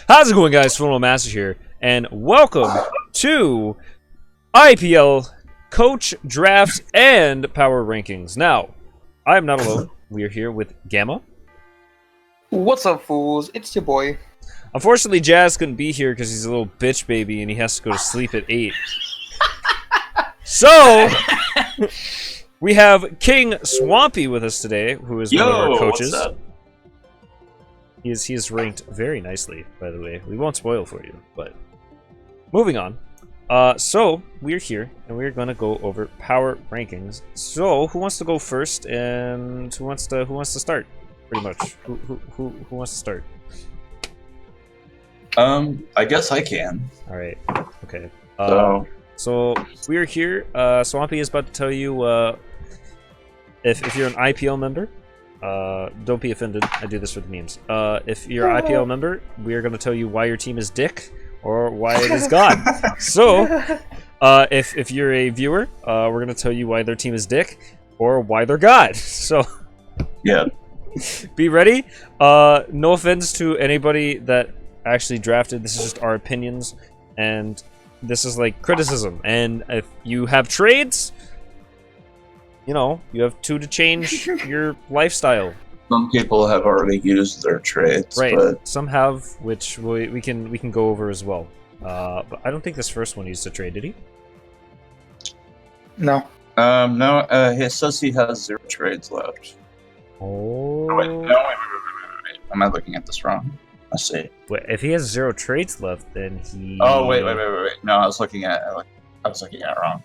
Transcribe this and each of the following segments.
How's it going, guys? FullMetalMaster here, and welcome to IPL Coach Drafts and Power Rankings. Now, I am not alone. We are here with Gamma. What's up, fools? It's your boy. Unfortunately, Jazz couldn't be here because he's a little bitch baby and he has to go to sleep at 8. So, we have King Swampy with us today, who is one of our coaches. What's up? He is ranked very nicely, by the way. We won't spoil for you, but moving on. So we're here and we're gonna go over power rankings. So who wants to go first, and who wants to start? Pretty much. Who wants to start? I guess I can. All right. Okay. So So we're here. Swampy is about to tell you if you're an IPL member. Don't be offended. I do this for the memes. If you're an IPL member, we are going to tell you why your team is dick or why it is god. So, if you're a viewer, we're going to tell you why their team is dick or why they're god. So, yeah, be ready. No offense to anybody that actually drafted. This is just our opinions, and this is like criticism. And if you have trades, you know, you have to change your lifestyle. some people have already used their trades, Right. but Some have, which we can go over as well. But I don't think this first one used a trade, did he? No. no, it says he has 0 trades left. Oh. Wait. Am I looking at this wrong? Let's see. Wait, if he has 0 trades left, then he. Oh wait. No, I was looking at it wrong.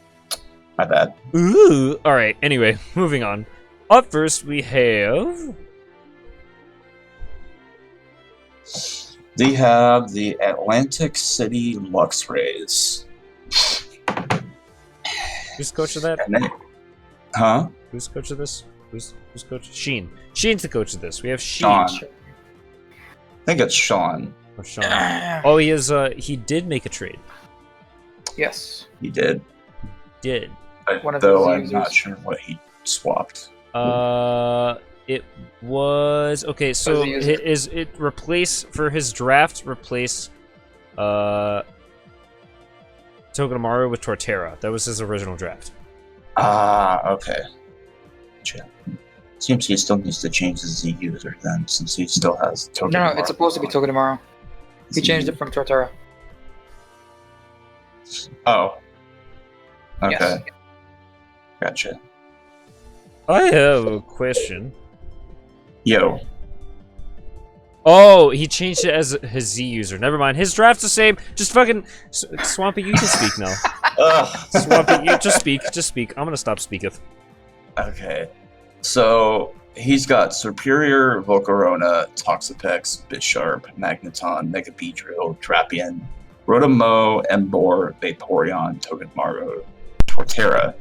My bad. Ooh. All right. Anyway, moving on. Up first, we have. They have the Atlantic City Lux Rays. Who's coach of that? And they, huh? Who's coach of this? Who's coach? Sheen. Sheen's the coach of this. We have Sheen. Sean. I think it's Sean. Or Sean. Oh, he is. He did make a trade. Yes. He did. Did. One of Though his I'm users. not sure what he swapped. It was okay. So Was he using- it replace for his draft? Replace Togedemaru with Torterra. That was his original draft. Ah, okay. Gotcha. Seems he still needs to change the Z user then, since he still has token. No, it's supposed to be Togedemaru. He changed it from Torterra. Oh. Okay, Yes. gotcha. I have a question. Yo, Oh, he changed it as his Z user. Never mind. His draft's the same. Just fucking Swampy. You can speak now. Swampy, you just speak. Just speak. I'm gonna stop speaketh. okay. So he's got Superior, Volcarona, Toxapex, Bisharp, Magneton, Mega Beedrill, Drapion, Rotomo, Emboar, Vaporeon, Togedemaru, Torterra.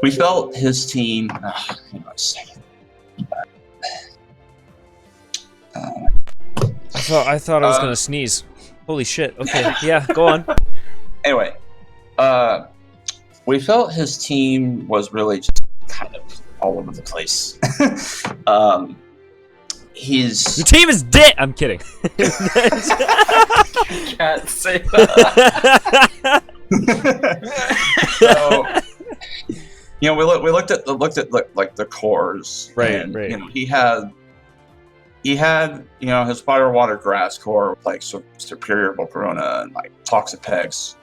We felt his team. Hang on a second. I thought I was gonna sneeze. Holy shit. Okay. Yeah. Go on. Anyway, we felt his team was really just kind of all over the place. He's Your team is dead. I'm kidding. Can't say that. so, you know, we looked at like the cores, Right, and, right. You know, he had you know his fire, water, grass core with, like Superior Volcarona and like Toxapex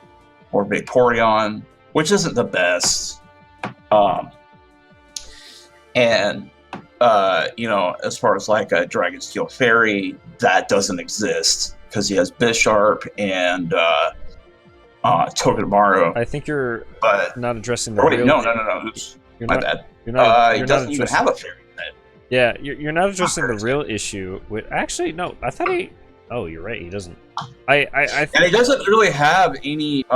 or Vaporeon, which isn't the best. And you know, as far as like a Dragon Steel Fairy, that doesn't exist because he has Bisharp and Togedemaru. I think you're But not addressing the or wait, real. no. Oops, You're my not. bad. You're not. He You're doesn't not even addressing. have a fairy pet. Yeah, you're not addressing the real issue. With actually, no. I thought he. Oh, you're right. He doesn't. I And he doesn't really have any.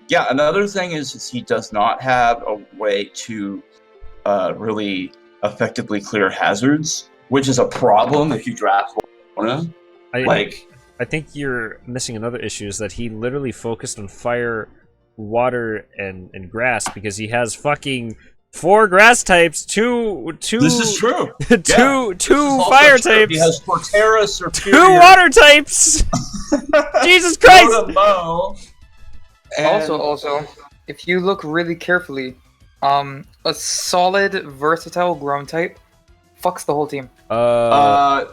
Yeah, another thing is he does not have a way to really effectively clear hazards, which is a problem if you draft one. Like, I think you're missing another issue is that he literally focused on fire, water, and grass because he has fucking 4 grass types, two. This is true. two This is also fire true. types. He has Torterra, 2 Superior, water types. Jesus Christ! Rotom-Mow, and Also, if you look really carefully, a solid, versatile ground type fucks the whole team.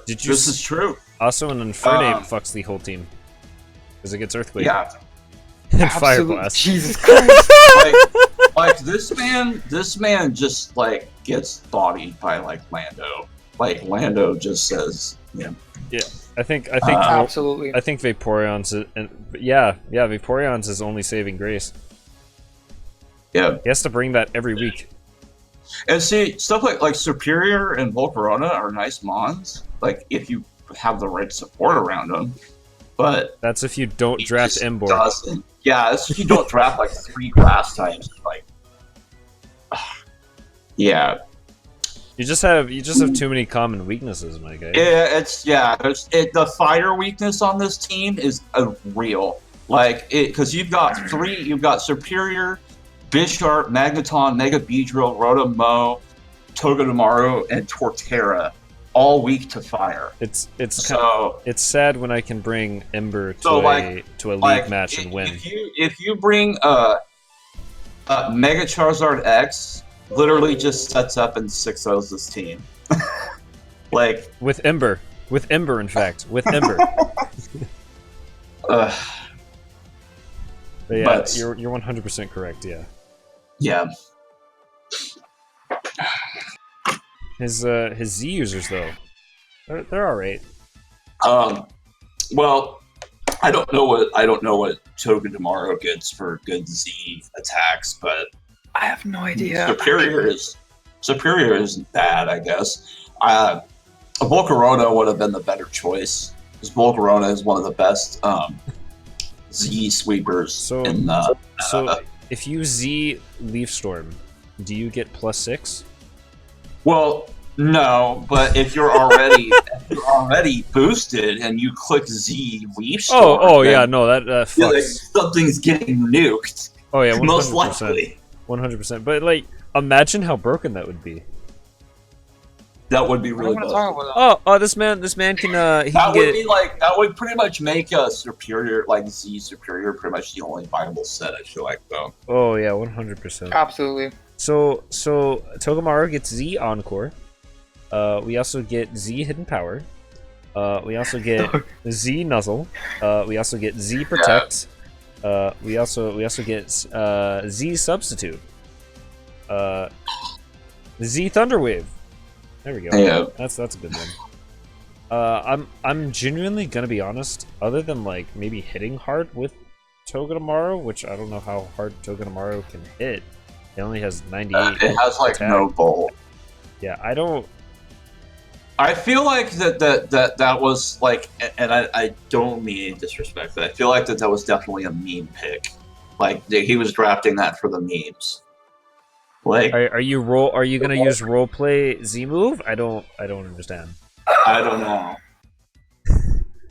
Did you? this is true. Also, an Infernape fucks the whole team because it gets Earthquake Yeah. and Fire Blast. Jesus Christ. like this man just like gets bodied by like Lando. Like Lando just says, yeah. I think Absolutely. I think Vaporeon's Vaporeon's his only saving grace. Yeah. He has to bring that every week. And see, stuff like Superior and Volcarona are nice mons, like if you have the right support around them. But That's if you don't he draft just Embor. doesn't. Yeah, that's if you don't draft like 3 grass types. Like, yeah. You just have too many common weaknesses, my guy. The fire weakness on this team is real. Like because you've got Superior, Bisharp, Magneton, Mega Beedrill, Rotom-Mow, Togedemaru, and Torterra, all weak to fire. It's sad when I can bring Ember to a league match and win. If you bring Mega Charizard X, literally just sets up and 6-0s this team. Like with Ember, in fact, with Ember. But yeah, but- you're 100% correct. Yeah. yeah. His Z users though, they're all right. Well, I don't know what Togedemaru gets for good Z attacks, but I have no idea. Superior isn't bad, I guess. Volcarona would have been the better choice, because Volcarona is one of the best Z sweepers. So if you Z Leaf Storm, do you get +6? Well, no, but if you're already boosted and you click Z Leaf Storm, oh yeah, no, that fucks. like, something's getting nuked. Oh yeah, 100%. Most likely. 100%. But like, imagine how broken that would be. That would be I really don't want to busted. talk about that. Oh, this man can That would pretty much make a Superior, like Z Superior, pretty much the only viable set, I feel like, though. Oh yeah, 100%. Absolutely. So Togedemaru gets Z Encore. We also get Z Hidden Power. We also get Z Nuzzle. We also get Z Protect. We also get Z Substitute. Z Thunderwave. There we go. Yeah. That's a good one. I'm genuinely gonna be honest. Other than like maybe hitting hard with Togedemaru, which I don't know how hard Togedemaru can hit. It only has 98. It has like attack. no bolt. Yeah, I don't. I feel like that was like, and I don't mean any disrespect, but I feel like that was definitely a meme pick. Like he was drafting that for the memes. Like, Are you gonna use roleplay Z move? I don't understand. I don't know.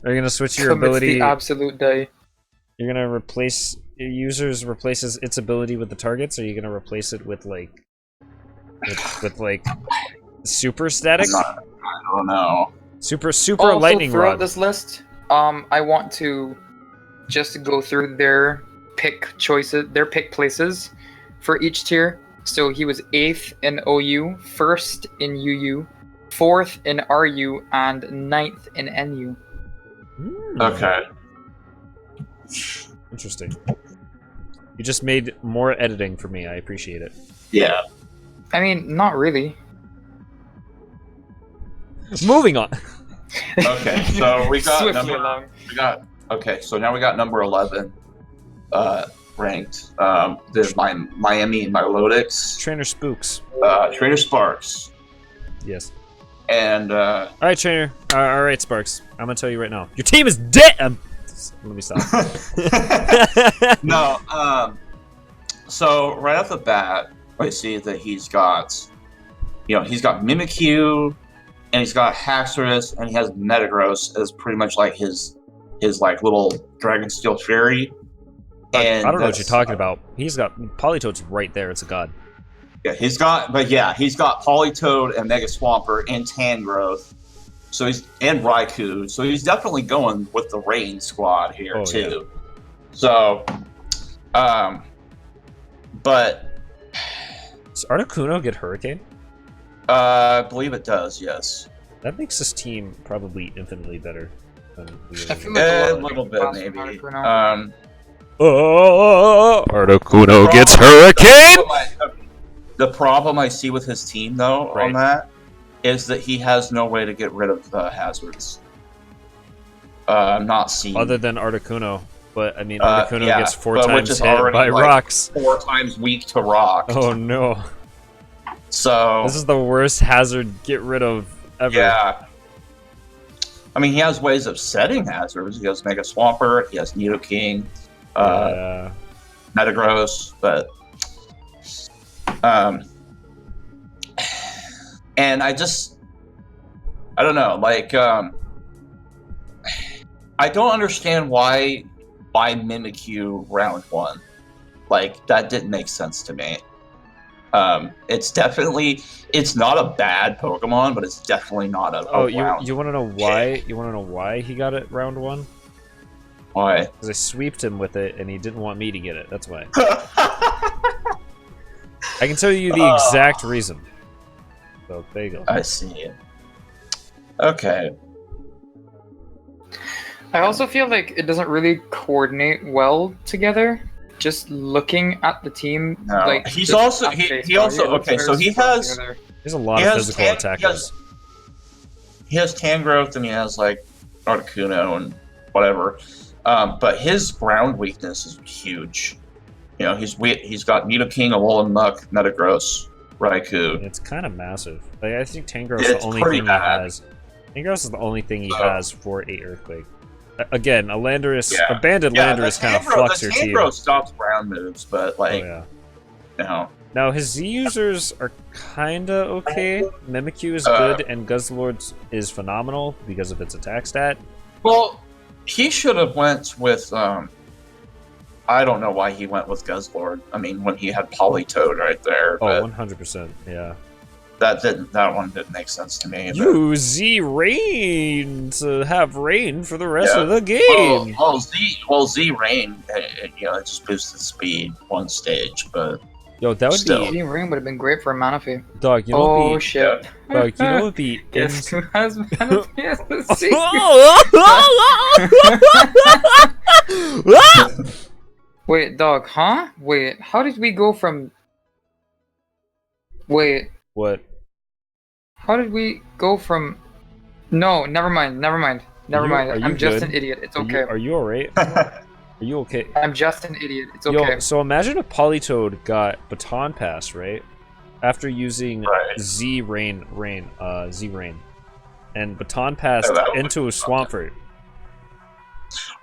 Are you gonna switch your Commits ability? the absolute day. You're gonna replace your users replaces its ability with the targets. Or are you gonna replace it with like super static? I don't know. Super Also, lightning throughout rod. this list, I want to just go through their pick choices, their pick places for each tier. So he was 8th in OU, 1st in UU, 4th in RU, and 9th in NU. Okay. Interesting. You just made more editing for me. I appreciate it. Yeah. I mean, not really. Moving on. Okay. So we got Swiftly along. So now we got number 11 ranked. There's my Miami Milotics, Trainer Spooks. Trainer Sparks, Yes. and All right, Trainer. All right, Sparks. I'm gonna tell you right now. Your team is dead. Let me stop. no. So right off the bat, I see that he's got Mimikyu, and he's got Haxorus, and he has Metagross as pretty much like his like little Dragon Steel Fairy. And I don't know what you're talking about. He's got Politoed's right there. It's a god. Yeah, he's got Politoed and Mega Swampert and Tangrowth. So and Raikou. So he's definitely going with the Rain squad here too. Yeah. So, but Does Articuno get Hurricane? I believe it does. Yes. That makes this team probably infinitely better than the I other feel one. like A little bit maybe. Articuno gets Hurricane! The problem I see with his team, though, on that, is that he has no way to get rid of hazards. I'm not seeing. Other than Articuno. But, I mean, Articuno gets 4 which times is hit already, by like, rocks. 4 times weak to rock. Oh, no. So... This is the worst hazard get rid of ever. Yeah. I mean, he has ways of setting hazards. He has Mega Swampert, he has Nidoking, Metagross, but... and I don't know, like, I don't understand why Mimikyu round 1. Like, that didn't make sense to me. It's not a bad Pokemon, but it's definitely not a round. You want to know why? You want to know why he got it round 1? Why? Because I sweeped him with it, and he didn't want me to get it. That's why. I can tell you the exact reason. So there you go. I see. Okay. I also feel like it doesn't really coordinate well together. Just looking at the team, No. like He's also he also okay. So he has There's a lot of physical attackers. He has Tangrowth and he has like Articuno and whatever. But his ground weakness is huge. You know, he's got Nidoking, Alolan Muck, Metagross, Raikou. It's kind of massive. Like, I think Tangrowth is the only thing he has. Tangrowth is the only thing he has for a Earthquake. Again, a Landorus, a banded Landorus kind of flux your team. Tangrowth stops ground moves, but like, no. Now his Z users are kinda okay. Mimikyu is good, and Guzzlord is phenomenal because of its attack stat. Well, he should have went with. I don't know why he went with Guzzlord. I mean, when he had Politoed right there. Oh, 100%. Yeah. That one didn't make sense to me. Use Z-Rain to have rain for the rest of the game. Well, Z-Rain, you know, it just boosted speed one stage, but yo, that would still. Z-Rain would have been great for Manaphy. Dog, you know what would be, shit. Dog, you know what would be Guess who has Manaphy as the secret? Wait, dog, huh? Wait, how did we go from... Wait. What? How did we go from... No, never mind. I'm just an idiot. It's okay. Are you alright? Are you okay? I'm just an idiot. It's okay. Yo, so imagine if Politoed got Baton Pass, right? After using Z-Rain, and Baton Passed into a Swampert.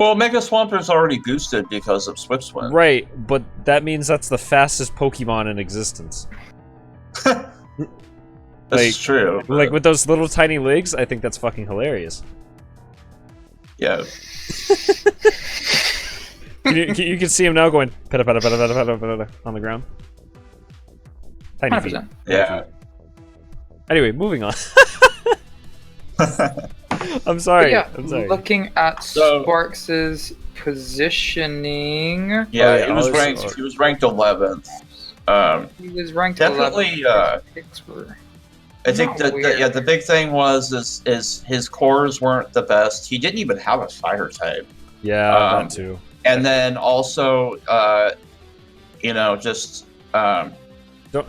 Well, Mega Swampert's already boosted because of Swift Swim. Right, but that means that's the fastest Pokemon in existence. That's true. But... Like, with those little tiny legs, I think that's fucking hilarious. Yeah. you can see him now going peta peta peta peta peta peta on the ground. Tiny feet. Yeah. Anyway, moving on. I'm sorry. I'm sorry. Looking at Sparks' positioning. Yeah, he was ranked 11th. He was ranked definitely 11th. I think that the big thing was his cores weren't the best. He didn't even have a fire type. Yeah, that too. And then also, you know, just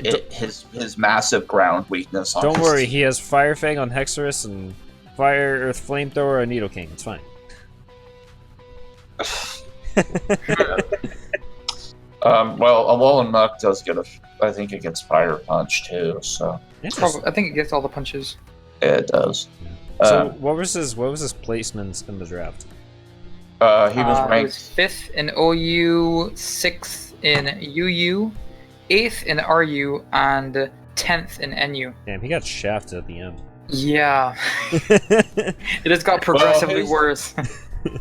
his massive ground weakness. On don't worry, he has Fire Fang on Hexorus and Fire Earth Flamethrower and Nidoking. It's fine. Well, Alolan Muck does get I think it gets Fire Punch too. So I think it gets all the punches. Yeah, it does. So what was his placements in the draft? He was ranked. He was 5th in OU, 6th in UU, 8th in RU, and 10th in NU. Damn, he got shafted at the end. Yeah. It just got progressively worse.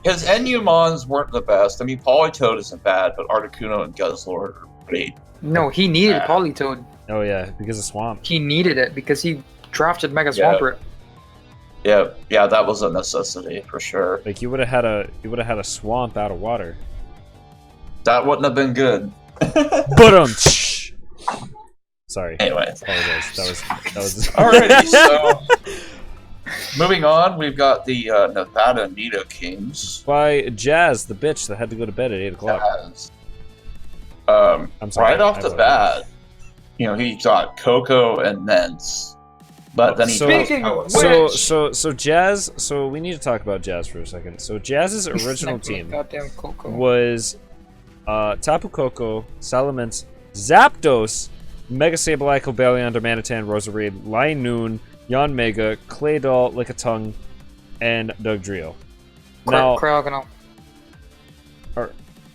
His NU Mons weren't the best. I mean, Politoed isn't bad, but Articuno and Guzzlord are pretty. No, he needed Politoed. Oh yeah, because of Swamp. He needed it because he drafted Mega Swampert. Yeah, that was a necessity for sure. Like you would have had a Swamp out of water. That wouldn't have been good. But sorry. Anyway, Apologize. That was. Alrighty, so moving on, we've got the Nevada Nido Kings. By Jazz, the bitch that had to go to bed at 8 o'clock. I'm sorry, Right off the bat, he got Coco and Nance, but then he Speaking of chose which- So Jazz. So we need to talk about Jazz for a second. So Jazz's original team Goddamn Coco. was Tapu Koko, Salamence, Zapdos, Mega Sableye, Cobalion, Darmanitan, Roserade, Linoon, Yanmega, Claydol, Lickitung, and Dugtrio. Now, Cryogonal.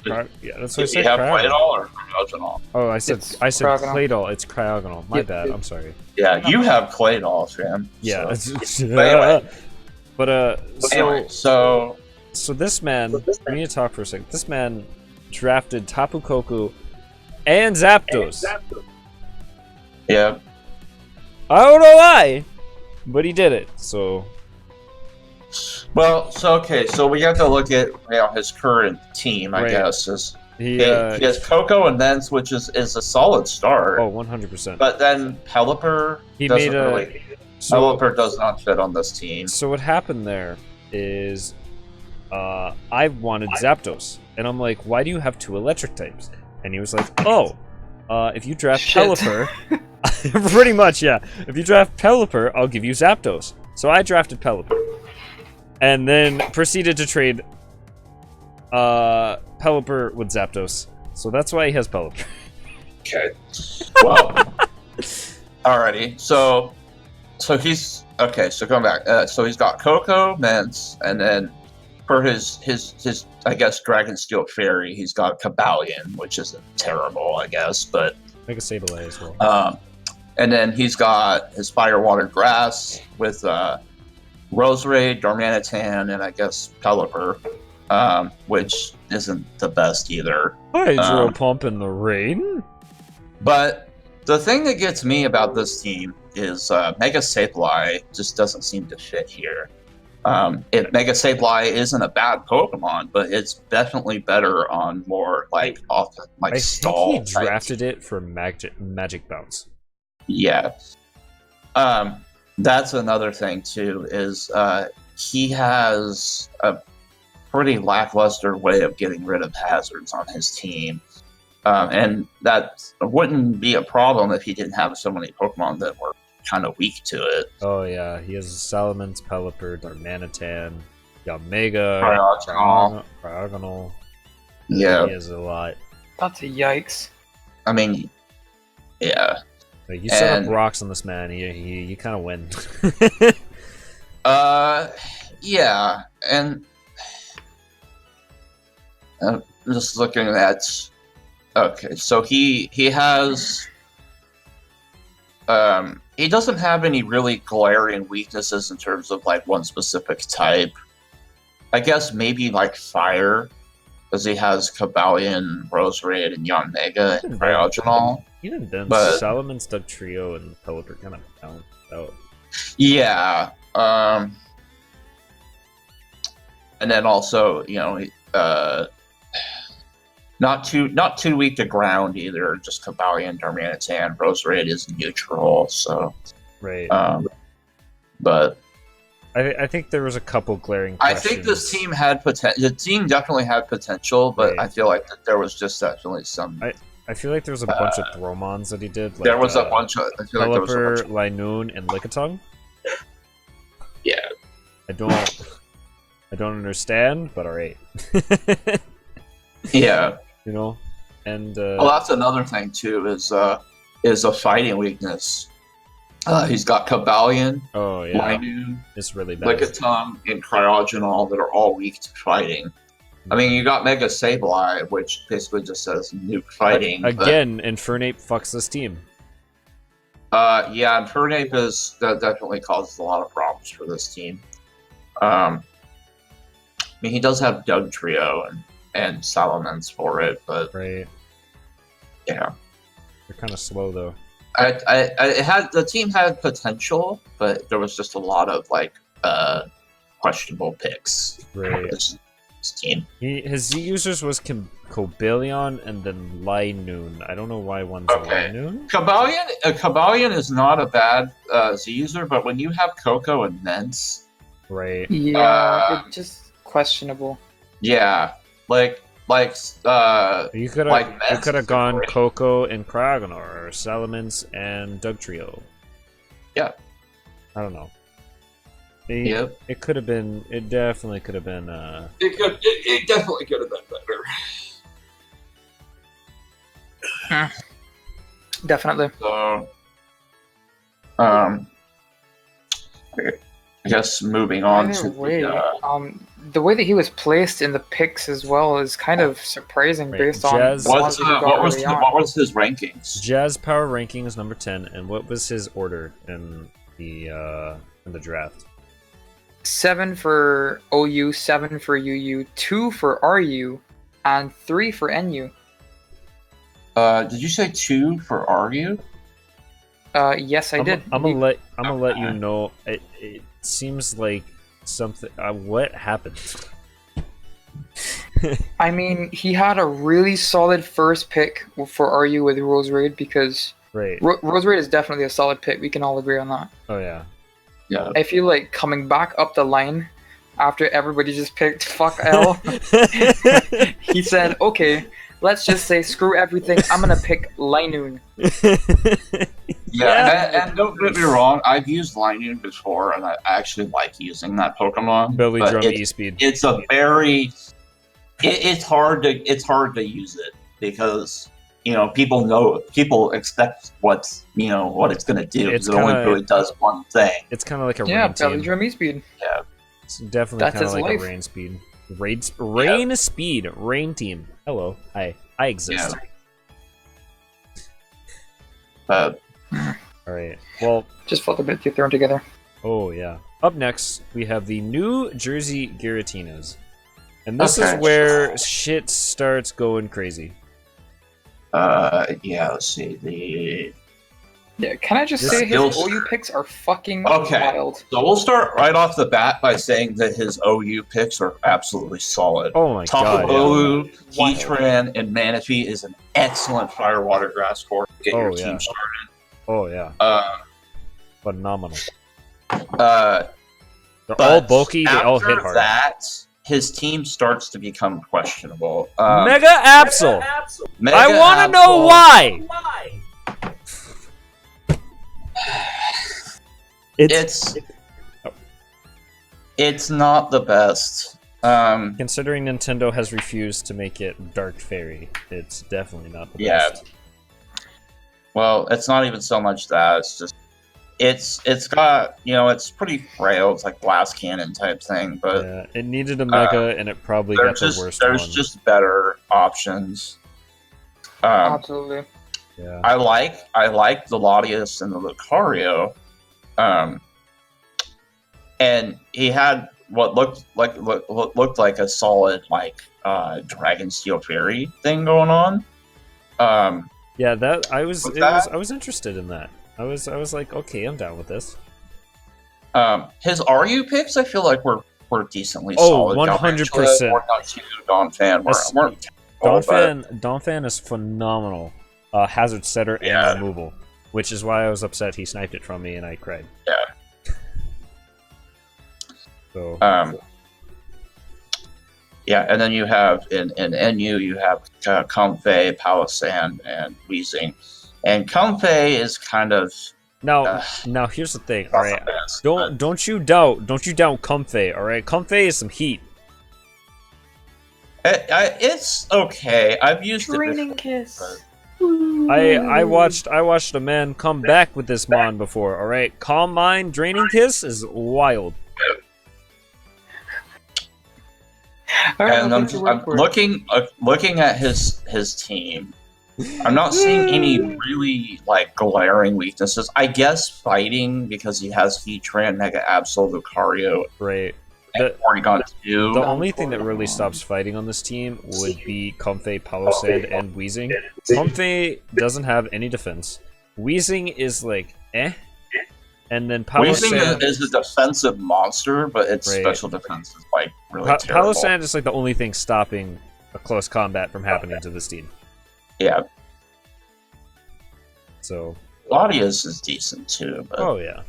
yeah, that's what I Did said. you have Cryogonal. Claydol or Cryogonal? Oh, I said Cryogonal. Claydol. It's Cryogonal. My Yeah, bad. yeah. I'm sorry. Yeah, you have Claydol, fam. Yeah. So. Anyway. But Anyway, so So this man, we need to talk for a second. This man drafted Tapu Koko and Zapdos. yeah, I don't know why, but he did it. So well, so we have to look at his current team. I Right. guess is he, he has Coco and Nance, which is a solid start. oh, 100%. But then Pelipper He doesn't made a- really. So, Pelipper does not fit on this team. so what happened there is, I wanted Zapdos, and I'm like, why do you have 2 electric types? And he was like, oh, if you draft Shit. Pelipper, pretty much, yeah. If you draft Pelipper, I'll give you Zapdos. So I drafted Pelipper, and then proceeded to trade Pelipper with Zapdos. So that's why he has Pelipper. Okay. Well. Alrighty. So he's okay. So going back. So he's got Coco, Nance, and then for his I guess Dragon Steel Fairy, he's got Cobalion, which isn't terrible, I guess, but Mega Sableye as well. and then he's got his Fire Water Grass with Roserade, Darmanitan, and I guess Pelipper, which isn't the best either. Hydro Pump in the rain? But the thing that gets me about this team is Mega Sableye just doesn't seem to fit here. Mega Sableye isn't a bad Pokemon, but it's definitely better on more I stall. think he drafted it for Magic Bounce. Yeah. That's another thing too. Is he has a pretty lackluster way of getting rid of hazards on his team. And that wouldn't be a problem if he didn't have so many Pokemon that were kind of weak to it. Oh yeah, he has Salamence, Pelipper, Darmanitan, Yanmega, Cryogonal. Yeah, He has a lot. That's a yikes. I mean, yeah. Like, you set And- up rocks on this man, you kind of win. Yeah, and I'm just looking at. Okay, so he has. He doesn't have any really glaring weaknesses in terms of one specific type. I guess maybe fire, because he has Cobalion, Roserade, and Yanmega and Cryogonal. Even then, But- Salamence, Dugtrio, and Pelipper kind of balanced out. Yeah. And then also, not too weak to ground either. Just Cobalion, Darmanitan, Roserade is neutral. So, Right. but I think there was a couple glaring I questions. think this team had potential. The team definitely had potential, but Right. I feel like that there was just definitely some. I feel like there was a bunch of Thromons that he did. There was a bunch of. I feel like there was a bunch Pelipper, of. Linoon, and Lickitung. Yeah. I don't understand, but alright. Yeah. And Well, that's another thing too. Is a fighting weakness. He's got Cobalion, oh yeah, Linoon, it's really bad. Lickitung, and Cryogonal that are all weak to fighting. I mean, you got Mega Sableye, which basically just says nuke fighting. but- Again, Infernape fucks this team. Yeah, and Infernape that definitely causes a lot of problems for this team. I mean, he does have Dugtrio and Salamence for it, but Right. yeah. They're kind of slow though. The team had potential, but there was just a lot of like questionable picks. Right. This team. His Z users was Cobalion and then Linoon. I don't know why one's Okay. Linoon. Kabalion is not a bad Z user, but when you have Coco and Nence, Right. Yeah, it's just questionable. yeah, like You could have gone Coco and Kragonar, or Salamence and Dugtrio. Yeah. I don't know. Yep. It could have been. It definitely could have been. It definitely could have been better. Definitely. So, I guess moving on Either to way, the the way that he was placed in the picks as well is kind of surprising Right. based on Jazz- the ones that he got early on. what was his rankings? Jazz Power ranking is number 10, and what was his order in the draft? 7 for OU, 7 for UU, 2 for RU, and 3 for NU. Did you say 2 for RU? Yes, I did. I'm gonna let you know. It seems like something. What happened? I mean, he had a really solid first pick for RU with Roserade because Right. Roserade is definitely a solid pick. We can all agree on that. Oh yeah. Yeah. I feel like coming back up the line after everybody just picked fuck L, he said, okay, let's just say screw everything. I'm going to pick Linoon. Yeah, and don't get me wrong, I've used Linoon before, and I actually like using that Pokemon. Belly but drum it's, E-speed. It's a very, it's hard to use it because people expect what it's gonna do. It's It only kinda- really does one thing. It's kind of like a Yeah, rain belly team. drum E-speed. It's definitely That's kind of his like life. a rain speed. Rain speed. Rain team. Hello. Hi. I exist. But All right. Well. Just felt a bit too thrown together. Oh yeah. Up next, we have the New Jersey Giratinaz, and this Okay. is where shit starts going crazy. let's see Yeah, can I just This say his skills- OU picks are fucking Okay. wild. So we'll start right off the bat by saying that his OU picks are absolutely solid. Oh my god. Tapu Bulu, Wild. Heatran, and Manaphy is an excellent Fire Water Grass core to get Oh, your yeah. team started. Oh yeah. Phenomenal. But They're all bulky. They all hit after hard. that, his team starts to become questionable. Mega Absol. Mega I want to know Absol- why. It's not the best. Considering Nintendo has refused to make it Dark Fairy, it's definitely not the Yeah. best. Well, it's not even so much that. It's just it's got it's pretty frail. It's like glass cannon type thing, but Yeah, it needed a Mega, and it probably got the worst there's one. just better options. Absolutely. Yeah. I like the Latias and the Lucario, and he had what looked like a solid Dragon Steel Fairy thing going on. Yeah, that I was. What's It that? was. I was interested in that. I was like, okay, I'm down with this. His RU picks, I feel like were decently Oh, solid. 100%. Donphan weren't terrible, Donphan is phenomenal. Hazard setter and Yeah. removal, which is why I was upset he sniped it from me and I cried. Yeah. So. Yeah, and then you have in NU you have Comfey, Palisand, and Weezing, and Comfey is kind of Now here's the thing. All not right, the best, don't you doubt Comfey. All right, Comfey is some heat. but it's okay. I've used it Draining before, kiss. but- I watched a man come back with this mon before. All right, Calm Mind Draining Kiss is wild. All right, and I'll I'm, take your word I'm for it. looking at his team. I'm not seeing any really glaring weaknesses. I guess fighting because he has Heatran, Mega Absol, Lucario, Right. and Porygon 2. The only thing that really stops fighting on this team would be Comfey, Palisand, and Weezing. Comfey doesn't have any defense. Weezing is like and then Palo Weezing Sand is a defensive monster, but its Right. special defense is like really Palo terrible. Sand is like the only thing stopping a close combat from happening to this team. Yeah, So Gladius is decent too, but oh yeah.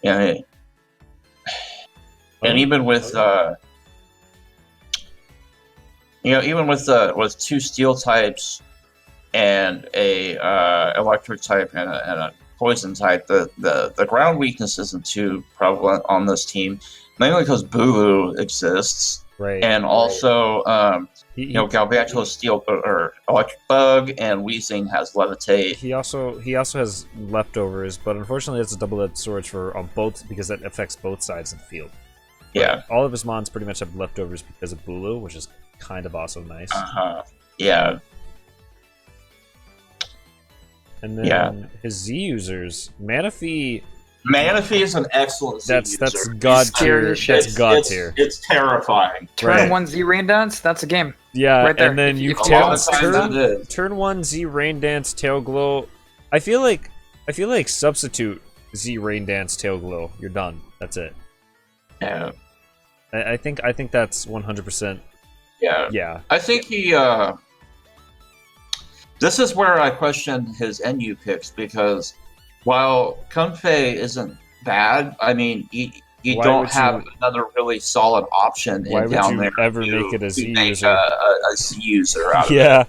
yeah, and even with even with two steel types and a electric type and a poison type, the ground weakness isn't too prevalent on this team, mainly because Bulu exists, Right. and also He, Galvantula steel or electric bug, and Weezing has levitate. he also has leftovers, but unfortunately it's a double-edged sword for on both because that affects both sides of the field. Yeah. All of his mons pretty much have leftovers because of Bulu, which is kind of also nice. Yeah. And then his Z users, Manaphy. Manaphy is an excellent Z That's user. god He's scary tier. as shit. That's god tier. It's terrifying. Turn Right. 1 Z Rain Dance, that's a game. Yeah, right there. and then If you you- A lot of times turn, it is. turn 1 Z Rain Dance Tail Glow. I feel like substitute Z Rain Dance Tail Glow. You're done. That's it. Yeah. I think that's 100%. Yeah. Yeah. I think he. This is where I question his NU picks, because while Kunfei isn't bad, I mean, you Why don't would have you- another really solid option Why would down you there ever to- make it a to Z make user? a Z user out of it. Yeah,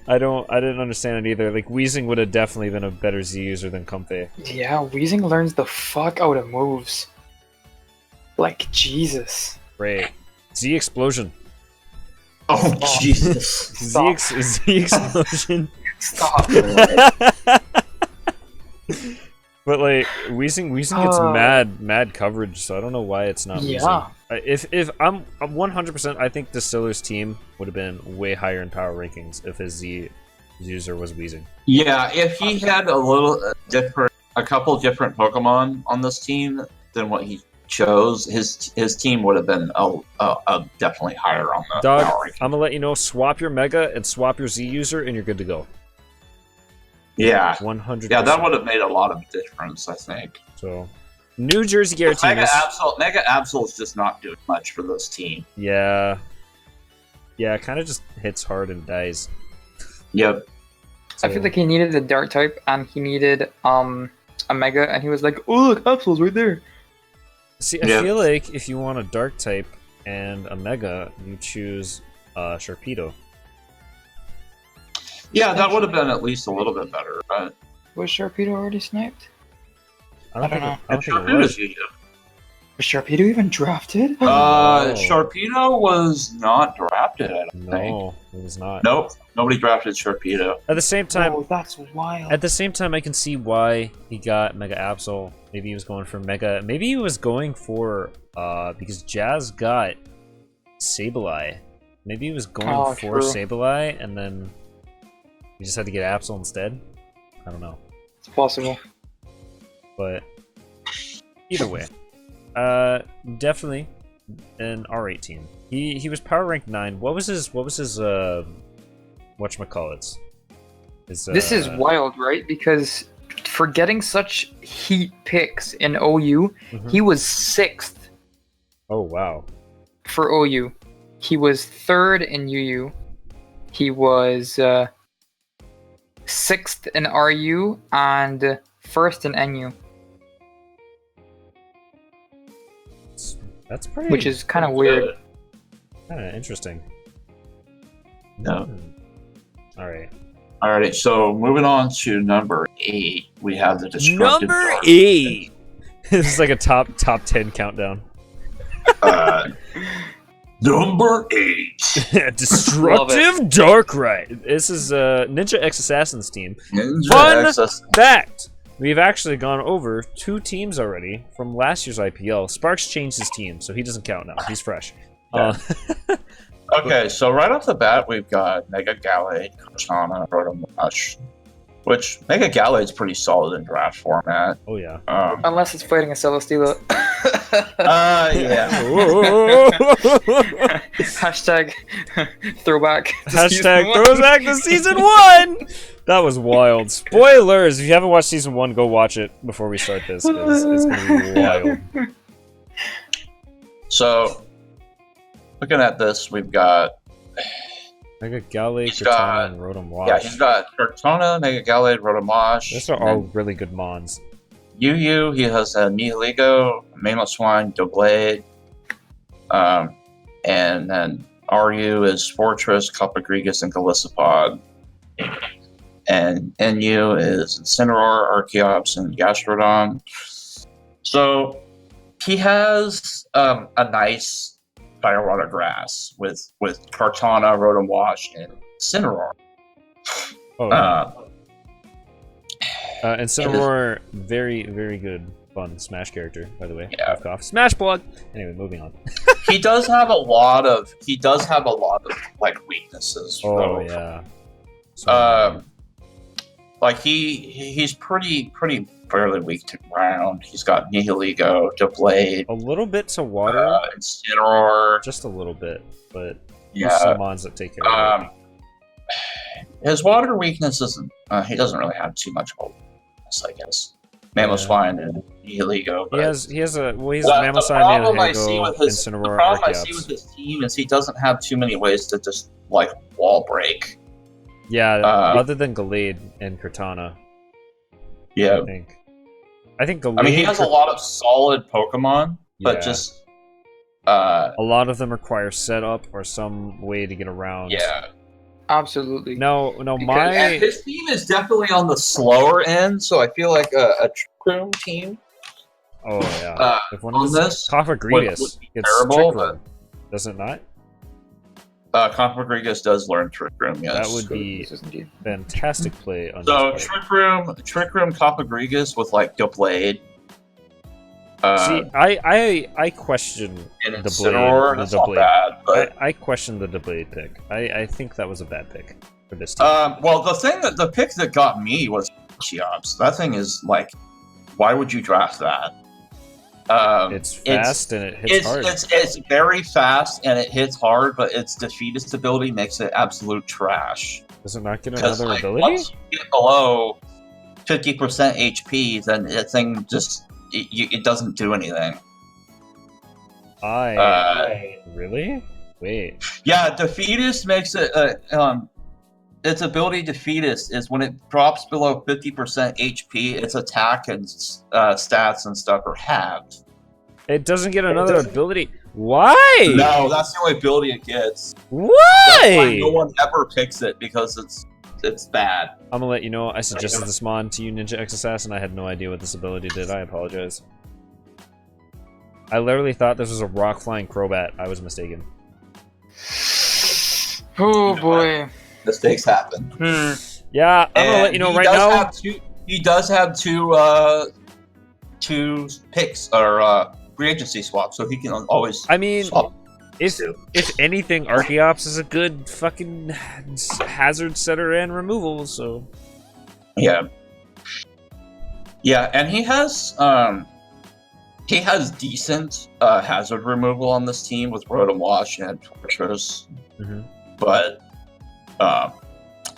I didn't understand it either. Like Weezing would have definitely been a better Z user than Comfey. Yeah, Weezing learns the fuck out of moves. Like, Jesus. Right. Z Explosion. Oh, Jesus. Stop. Z Explosion. Stop. But like Weezing gets mad coverage, so I don't know why it's not Yeah. Weezing. If I'm 100%, I think Distiller's team would have been way higher in power rankings if his Z user was Weezing. Yeah, if he had a couple different Pokemon on this team than what he chose, his team would have been definitely higher on the Dog, power ranking. I'm gonna let you know. Swap your Mega and swap your Z user, and you're good to go. Yeah, 100%. yeah, that would have made a lot of difference, I think. So, New Jersey Mega Giratinaz. Absol is just not doing much for this team. Yeah, it kind of just hits hard and dies. Yep. I feel like he needed a Dark type, and he needed a Mega, and he was like, oh look, Absol's right there. See, I feel like if you want a Dark type and a Mega, you choose Sharpedo. Yeah, that would have been at least a little bit better. But Was Sharpedo already sniped? I don't think it Sharpedo was. is usually- Was Sharpedo even drafted? Sharpedo was not drafted, I don't think. No, it was not. Nope, nobody drafted Sharpedo. At the same time, Oh, that's wild. At the same time, I can see why he got Mega Absol. Maybe he was going for Mega. Maybe he was going for because Jazz got Sableye. Maybe he was going for true. Sableye, and then he just had to get Absol instead. I don't know, It's possible. but either way, definitely an R8 team. He was power rank 9. What was his whatchamacallits? This is wild, right? Because for getting such heat picks in OU, he was 6th Oh wow. for OU. He was 3rd in UU. He was 6th in RU and 1st in NU, That's pretty. which is kind of weird. Kind of interesting. No. All right. Alright, so moving on to number 8, we have the Destructor. Number 8. This is like a top 10 countdown. Number 8. Destructive Darkrai. This is Ninja X Assassin's team. Ninja Fun Access. fact: we've actually gone over 2 teams already from last year's IPL. Sparks changed his team, so he doesn't count now. He's fresh. Okay, so right off the bat, we've got Mega Gallade, Cortana, Rotom Rush. Which Mega Gallade's pretty solid in draft format. Oh yeah. Unless it's fighting a Celesteela. Yeah. Hashtag throwback. to season Hashtag one. throwback to season 1. That was wild. Spoilers! If you haven't watched season 1, go watch it before we start this. 'Cause it's gonna be wild. So, looking at this, we've got Mega Gallade, He's got- Cortana, and Rotom Wash. yeah, he's got Cortana, Mega Gallade, Rotomosh. Those are all really good mons. Yu, he has a Nihilego, Mamoswine, Doublade, and then RU is Fortress, Copagrigus, and Golisopod. And NU is Incineroar, Archeops, and Gastrodon. So he has a nice Fire Water Grass with Kartana, Rotom Wash, and Incineroar. Oh, yeah. Incineroar, very, very good, fun Smash character, by the way. Yeah. Cough. Smash plug! Anyway, moving on. He does have a lot of like weaknesses. Oh, though. yeah. So, Like he's pretty fairly weak to ground. He's got Nihilego, Doublade, a little bit to water, Incineroar. just a little bit, but Yeah. there's some mons that take care of it. His water weakness isn't. He doesn't really have too much of a weakness, I guess. Mamoswine and Nihilego. He has a the Mamoswine, problem I see Nihilego, with his Incineroar, the problem I see Archeops. with his team is he doesn't have too many ways to just like wall break. Yeah, Uh, other than Gallade and Cortana, Yeah, I think Gallade. I mean he has a lot of solid Pokemon, but Yeah. just a lot of them require setup or some way to get around. yeah. Absolutely. No, And my his team is definitely on the slower end, so I feel like a Trick Room team oh yeah. If one on of this Cofagrigus would be gets terrible, Trick Room, does it not? Cofagrigus does learn Trick Room, yes. That would be This is indeed. fantastic play on So his part. Trick Room Cofagrigus with like Doublade. See, I question and the Incineroar, blade. that's The not blade. bad, but I question the Doublade pick. I think that was a bad pick for this team. well, the pick that got me was Archeops. That thing is like, why would you draft that? It's fast and it hits hard. It's very fast and it hits hard, but its defeatist ability makes it absolute trash. Does it not get Because another like, ability? once you get below 50% HP, then that thing just it doesn't do anything. Really? Wait. Yeah, defeatist makes it. Its ability defeatist is when it drops below 50% HP, its attack and stats and stuff are halved. It doesn't get another ability. Why? No, that's the only ability it gets. That's why Why? no one ever picks it because it's bad. I'm gonna let you know. I suggested this mon to you, Ninja X Assassin. I had no idea what this ability did. I apologize. I literally thought this was a rock flying Crobat. I was mistaken. Oh boy. Mistakes happen. Yeah, I'm gonna let you know he right does now. have he does have two picks or free agency swaps, so he can always. I mean, swap. if anything, Archeops is a good fucking hazard setter and removal. So Yeah, and he has decent hazard removal on this team with Rotom Wash and Fortress, but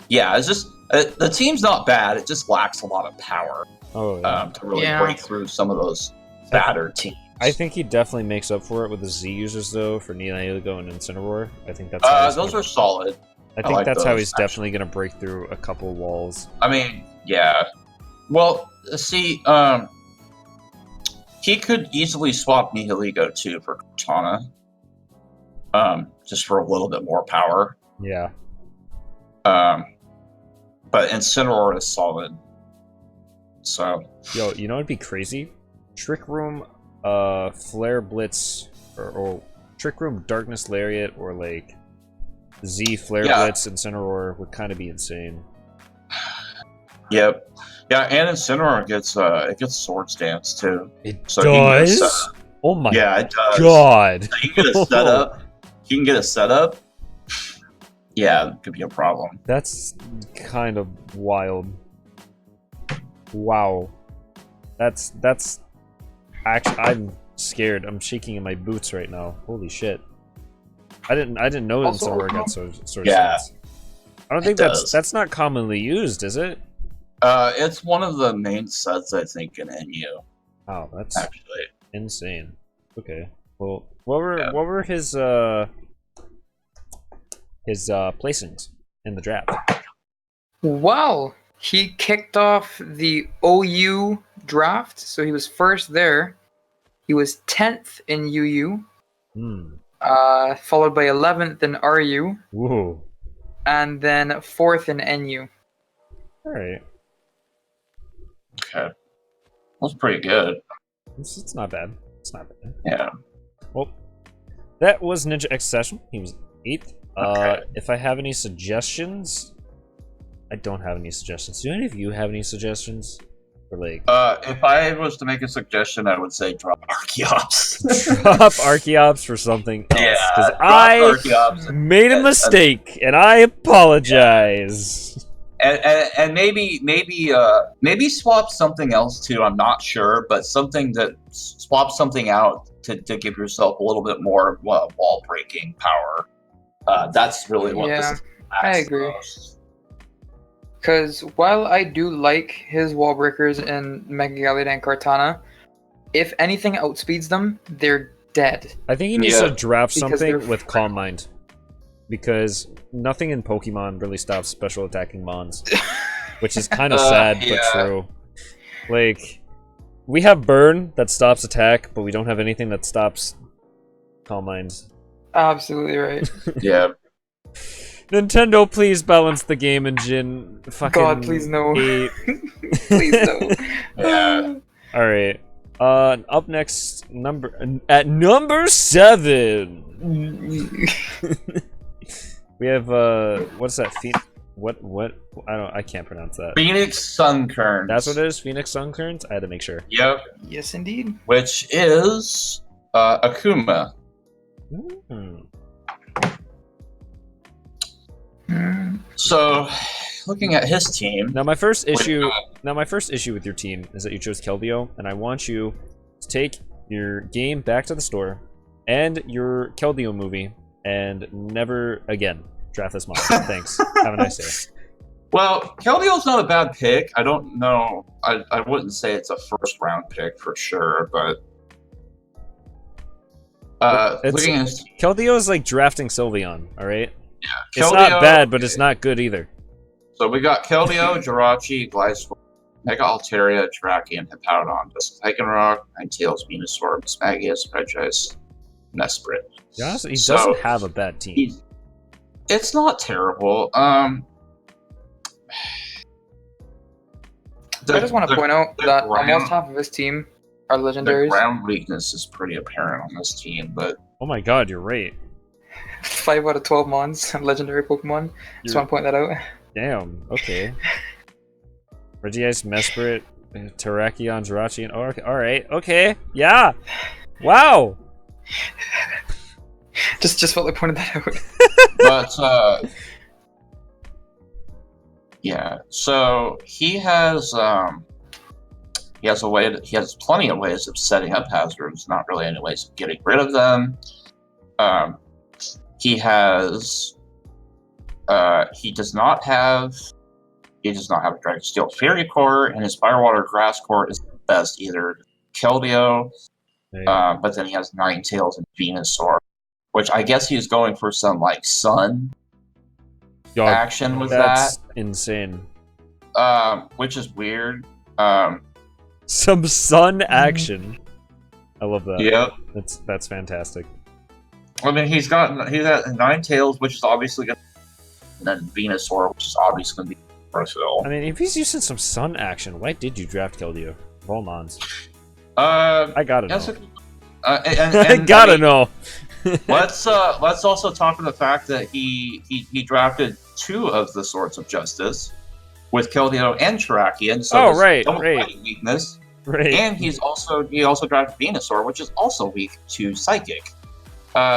yeah, it's just the team's not bad. It just lacks a lot of power oh yeah. to really break through some of those badder teams. I think he definitely makes up for it with the Z users though for Nihilego and Incineroar. I think that's how those are solid. I think like that's how those, he's definitely gonna break through a couple walls. I mean, yeah. Well, see, he could easily swap Nihilego too for Cortana, just for a little bit more power. Yeah. But Incineroar is solid. So Yo, you know what'd be crazy? Trick Room, Flare Blitz, or Trick Room Darkness Lariat, or like Z Flare Blitz Incineroar would kind of be insane. Yep. Yeah, and Incineroar gets Swords Dance too. It So he can get a does? setup. Oh my Yeah, it does. god. So you can get a setup. You can get a setup. Yeah, it could be a problem. That's kind of wild. Wow. That's actually, I'm scared. I'm shaking in my boots right now. Holy shit. I didn't know Also, Incineroar got sort of Yeah, stats. I don't think that's not commonly used, is it? it's one of the main sets I think in NU. Oh, that's Actually, insane. Okay. Well, what Yeah. were his placings in the draft? Wow, he kicked off the OU draft, so he was first there. He was 10th in UU, Hmm. followed by 11th in RU, Whoa. and then 4th in NU. All right. okay, that's pretty good. It's not bad. It's not bad. Yeah. Well, that was Ninja X session. He was 8th. Okay. If I have any suggestions, I don't have any suggestions. Do any of you have any suggestions? Or like, If I was to make a suggestion, I would say drop Archeops. drop Archeops for something else. Yeah, Because drop I Archeops made a mistake, and I apologize. and maybe swap something else too. I'm not sure, but something that swap something out to give yourself a little bit more wall breaking power. That's really what this is. I agree. Because while I do like his wall breakers in Mega Gallade and Kartana, if anything outspeeds them, they're dead. I think he needs to Yeah. draft Because something they're with Calm Mind. Because nothing in Pokemon really stops special attacking Mons. Which is kind of sad, but yeah. true. Like, we have Burn that stops attack, but we don't have anything that stops Calm Mind. Absolutely right. Yeah. Nintendo, please balance the game engine. Fucking God, please no. hate. Please no. Yeah. All right. Up next, at number 7, we have what's that? What? I can't pronounce that. Phoenix Sunkerns. That's what it is. Phoenix Sunkerns. I had to make sure. Yep. Yes, indeed. Which is Akuma. Hmm. So, looking at his team, Now my first issue. With your team is that you chose Keldeo, and I want you to take your game back to the store and your Keldeo movie and never again draft this month. Thanks. Have a nice day. well, Keldeo's not a bad pick. I don't know. I wouldn't say it's a first round pick for sure, but looking at his, Keldeo is like drafting Sylveon. All right. yeah, It's Keldeo, not bad, but it's not good either. So we got Keldeo, Jirachi, Gliscor, Mega Altaria, Terrakion, Hippowdon, Lycanroc, Ninetales, Venusaur, Mismagius, Regice, Mesprit. Yeah, honestly, he So, doesn't have a bad team. It's not terrible. I just want to point out that almost half of his team are the legendaries. ground weakness is pretty apparent on this team, but Oh my god, you're right. 5 out of 12 Mons, legendary Pokemon. Just want to point that out. Damn. Okay. Regice, Mesprit, Terrakion, Jirachi, and all right. Okay. Yeah. Wow. Just felt like pointing that out. but yeah. So he has plenty of ways of setting up hazards. Not really any ways of getting rid of them. He does not have a Dragon Steel Fury Core, and his Firewater Grass Core is the best either. Keldeo, but then he has Ninetales and Venusaur, which I guess he's going for some like sun Dog, action with that's insane. which is weird. Some sun action. I love that. Yeah, That's fantastic. I mean he's got Ninetales, which is obviously going to, and then Venusaur, which is obviously going to be versatile. I mean, if he's using some sun action, why did you draft Keldeo? Volmons. I I gotta know. I gotta know. let's also talk about the fact that he drafted 2 of the Swords of Justice with Keldeo and Terrakion. So right. weakness. Right. And he also drafted Venusaur, which is also weak to Psychic.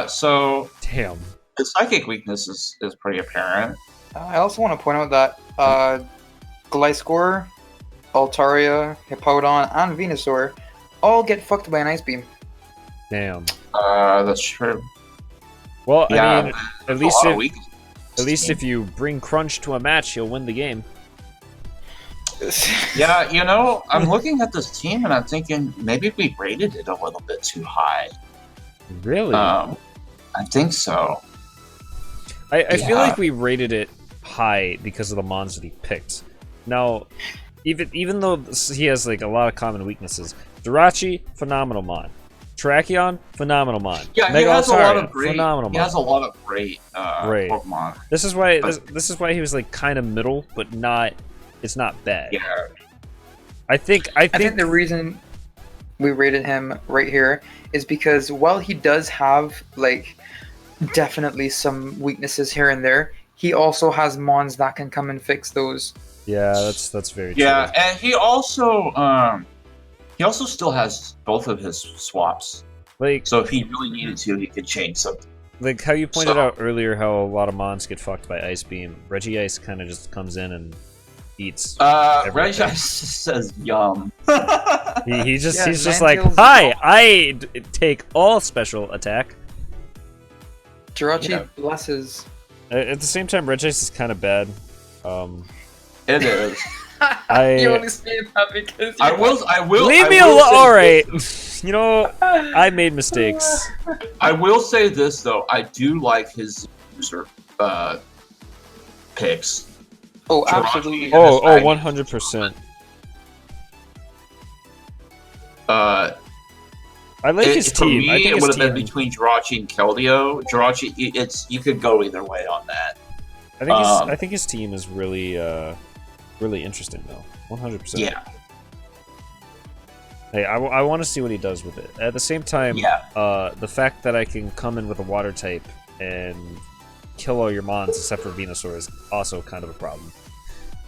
So Damn. the Psychic weakness is pretty apparent. I also want to point out that Gliscor Altaria, Hippowdon, and Venusaur all get fucked by an Ice Beam. Damn. That's true. Well, Yeah, I mean, at least team. if you bring Crunch to a match, you'll win the game. Yeah, I'm looking at this team and I'm thinking maybe we rated it a little bit too high. Really? I think so. I feel Yeah. like we rated it high because of the mons that he picked. Now, even though he has like a lot of common weaknesses, Jirachi, phenomenal mon. Terrakion, phenomenal mon. Yeah, Mega he has Altaria, phenomenal He mon. has a lot of great Pokemon. This is why this is why he was like kind of middle, but not. It's not bad. Yeah. I think the reason we rated him right here is because while he does have like definitely some weaknesses here and there, he also has mons that can come and fix those. Yeah, that's very Yeah, true. and he also still has both of his swaps. Like So if he really needed to, he could change something. like how you pointed out earlier, how a lot of mons get fucked by Ice Beam. Regice kind of just comes in and eats. Reggie says yum. He's Yeah, just like, Ninetales- hi, I take all special attack. Jirachi Yeah. blesses. At the same time, Regice is kind of bad. It is. You only say that because I will. Leave I me will alone. say All right, this. you know, I made mistakes. I will say this though. I do like his user picks. Oh, Jirachi. absolutely. Oh, Magnet. 100%. Uh, I like his for team. me, I think it his would have been team. between Jirachi and Keldeo. Jirachi, you could go either way on that. I think his team is really really interesting though. 100%. Yeah, Hey, I want to see what he does with it. At the same time, yeah. the fact that I can come in with a water type and kill all your mons except for Venusaur is also kind of a problem.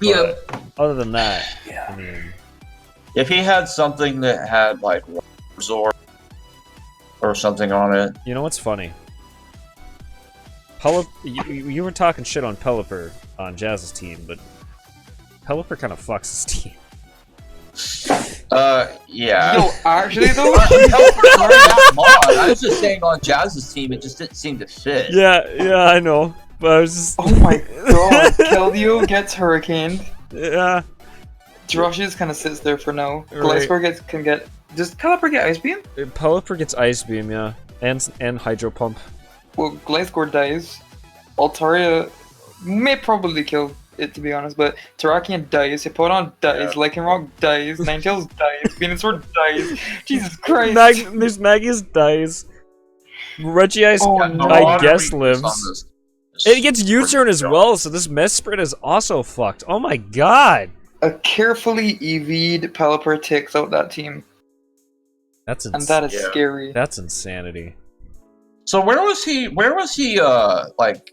Yeah. But other than that, Yeah. I mean, If he had something that had like Warzor or something on it, you know what's funny? You were talking shit on Pelipper on Jazz's team, but Pelipper kind of fucks his team. yeah. Yo, actually though, I was just saying on Jazz's team, it just didn't seem to fit. Yeah, I know. But I was just. oh my god, Keldeo gets hurricaned. Yeah. Jirachi just kind of sits there for now. Right. Gliscor can get. Does Caliper get Ice Beam? Pelipper gets Ice Beam, yeah, and Hydro Pump. Well, Gliscor dies. Altaria may probably kill it, to be honest, but Terrakion dies, Hippowdon dies, Lycanroc dies, Ninetales dies, Venusaur dies. Jesus Christ! There's Magius dies. Regice, Oh, Yeah, no. I water guess, weakness on lives. this. It gets U-turn as well, so this Mesprit is also fucked. Oh my god! A carefully EV'd Pelipper takes out that team, That's and that is Yeah. scary. that's insanity. So where was he? Like,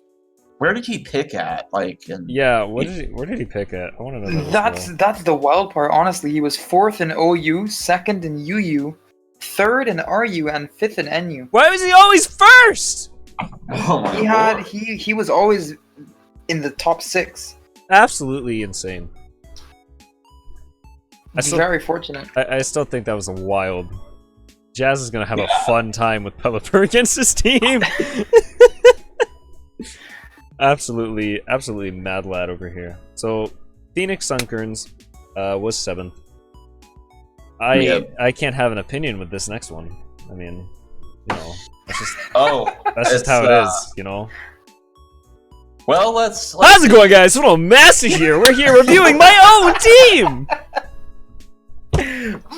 where did he pick at? Like, Yeah, where did he pick at? I want to know that. as well. That's the wild part, honestly. He was 4th in OU, 2nd in UU, 3rd in RU, and 5th in NU. Why was he always first? oh my Lord. He was always in the top 6. Absolutely insane. Very fortunate. I still think that was a wild. Jazz is gonna have a fun time with Pelipper against his team. absolutely mad lad over here. So Phoenix Sunkerns was 7th. I can't have an opinion with this next one. I mean, you know, that's just that's just how it is, you know. Well, let's How's it going, guys? FullMetalMaster here. We're here reviewing my own team.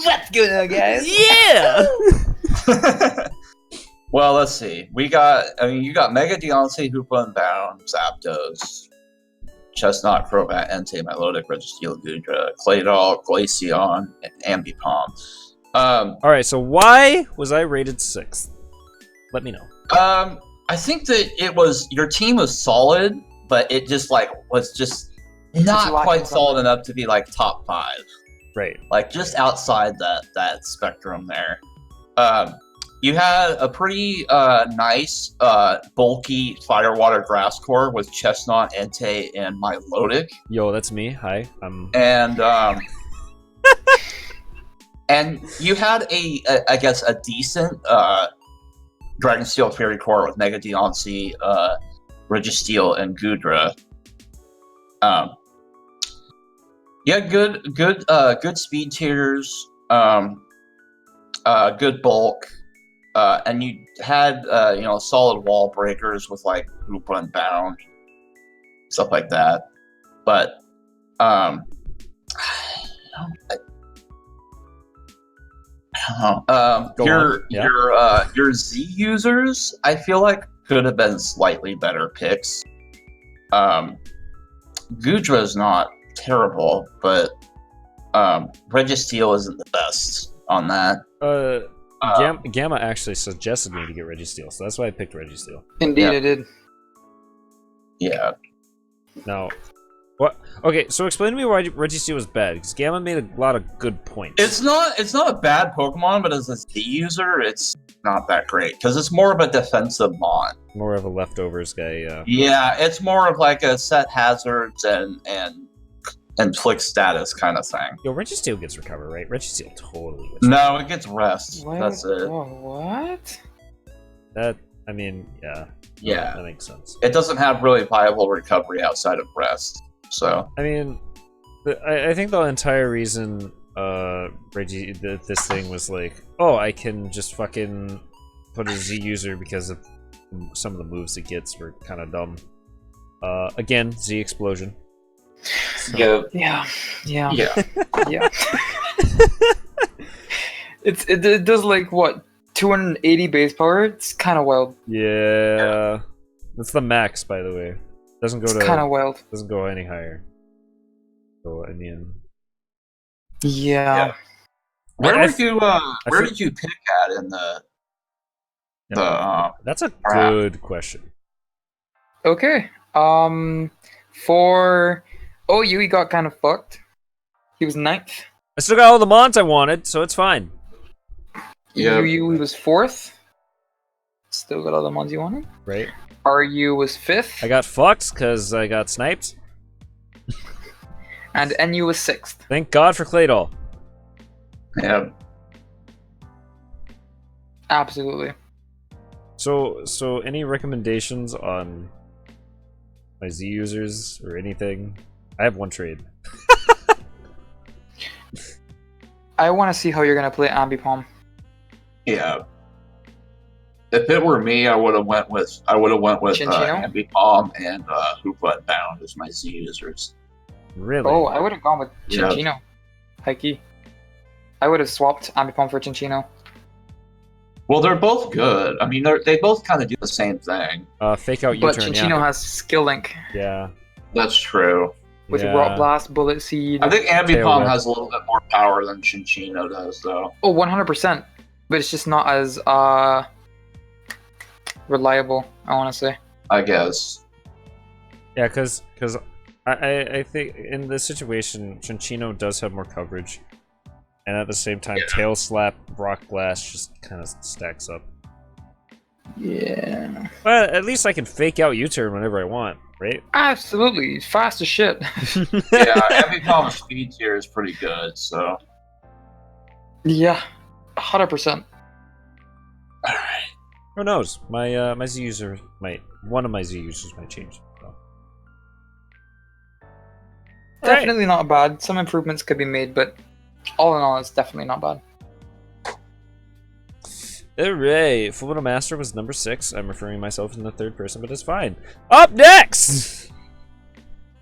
Let's go now, guys. Yeah. Well, let's see. You got Mega Deontay, Hoopa and Bound, Zapdos, Chestnut, Crobat, Entei, Milotic, Registeel, Gudra, Claydol, Glaceon, and Ambipom. All right. So why was I rated 6th? Let me know. I think that your team was solid, but it just was just not lacking quite something. solid enough to be like top 5. Right. Like just outside that spectrum there. You had a pretty nice bulky Firewater Grass Core with Chestnut, Entei, and Milotic. Yo, that's me. Hi. And And you had I guess, a decent Dragon Steel Fairy Core with Mega Deontay, Registeel, and Goodra. Yeah, good speed tiers. Good bulk. And you had solid wall breakers with like Hoopa and Bound, stuff like that. But I don't know. Your Z users, I feel like, could have been slightly better picks. Goodra's not terrible, but Registeel isn't the best on that. Gamma actually suggested me to get Registeel, so that's why I picked Registeel. Indeed, I did. Yeah. Now, what? Okay, so explain to me why Registeel was bad, because Gamma made a lot of good points. It's not a bad Pokemon, but as a Z user, it's not that great, because it's more of a defensive mon. More of a leftovers guy, yeah. Yeah, it's more of like a set hazards and flick status kind of thing. Yo, Registeel gets recover, right? Registeel totally gets No, it gets rest. What? That's it. Oh, what? That, I mean, yeah. Yeah. That makes sense. It doesn't have really viable recovery outside of rest, so. I mean, I think the entire reason this thing was like, oh, I can just fucking put a Z user because of some of the moves it gets were kind of dumb. Again, Z Explosion. So. Yeah. Yeah. It does like what, 280 base power? It's kind of wild. Yeah. That's the max, by the way. Doesn't go It's to kind of wild. Doesn't go any higher. So I mean, Yeah. Where did you pick at in the that's a good question. Okay. For OU, he got kind of fucked. He was 9th. I still got all the mons I wanted, so it's fine. Yeah. UU, he was 4th. Still got all the mons you wanted. Right. RU was 5th. I got fucked because I got sniped. And NU was 6th. Thank God for Claydol. Yeah. Absolutely. So any recommendations on my Z users or anything? I have one trade. I want to see how you're gonna play Ambipom. Yeah. If it were me, I would have went with Chinchino? Ambipom and Hoopa and Bound as my Z users. Really? Oh, I would have gone with Yeah. Chinchino. Heike. I would have swapped Ambipom for Chinchino. Well, they're both good. I mean, they both kind of do the same thing. Fake out But U-turn, Chinchino yeah. has Skill Link Yeah. That's true. with Yeah. Rock Blast, Bullet Seed. I think Tail Ambipom whip. has a little bit more power than Chinchino does, though. Oh, 100%. But it's just not as reliable, I want to say. I guess. Yeah, because I think in this situation, Chinchino does have more coverage. And at the same time, Tail Slap, Rock Blast just kind of stacks up. Yeah. But at least I can fake out U-turn whenever I want, right? Absolutely. He's fast as shit. Yeah, Ambipom's speed tier is pretty good, so. Yeah. 100%. Alright. Who knows? My my Z user one of my Z users might change. So. Definitely not bad. Some improvements could be made, but all in all, it's definitely not bad. Alright, FullMetalMaster was number 6. I'm referring to myself in the third person, but it's fine. Up next!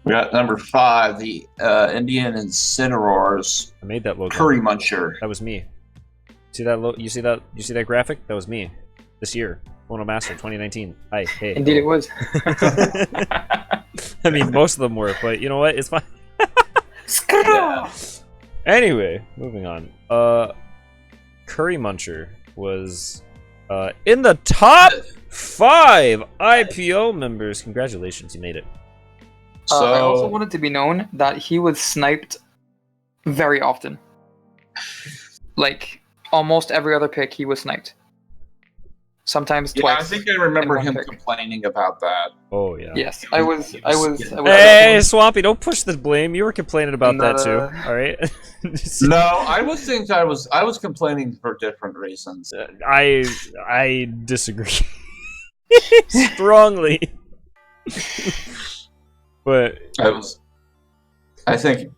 We got number 5, the Indian Incineroars I made that logo. Curry Muncher. That was me. See that? You see that? You see that graphic? That was me. This year, FullMetalMaster 2019. Hi, hey. Indeed, it was. I mean, most of them were, but you know what? It's fine. Yeah. Anyway, moving on. Curry Muncher was in the top 5 IPO members. Congratulations, you made it. So, I also wanted to be known that he was sniped very often. Like, almost every other pick, he was sniped. sometimes Yeah, twice. I think I remember in one him pick. complaining about that. Oh yeah. Yes, I was. Hey, Swampy, don't push the blame. You were complaining about that too. Nah. All right. No, I was complaining for different reasons. I disagree strongly. But I think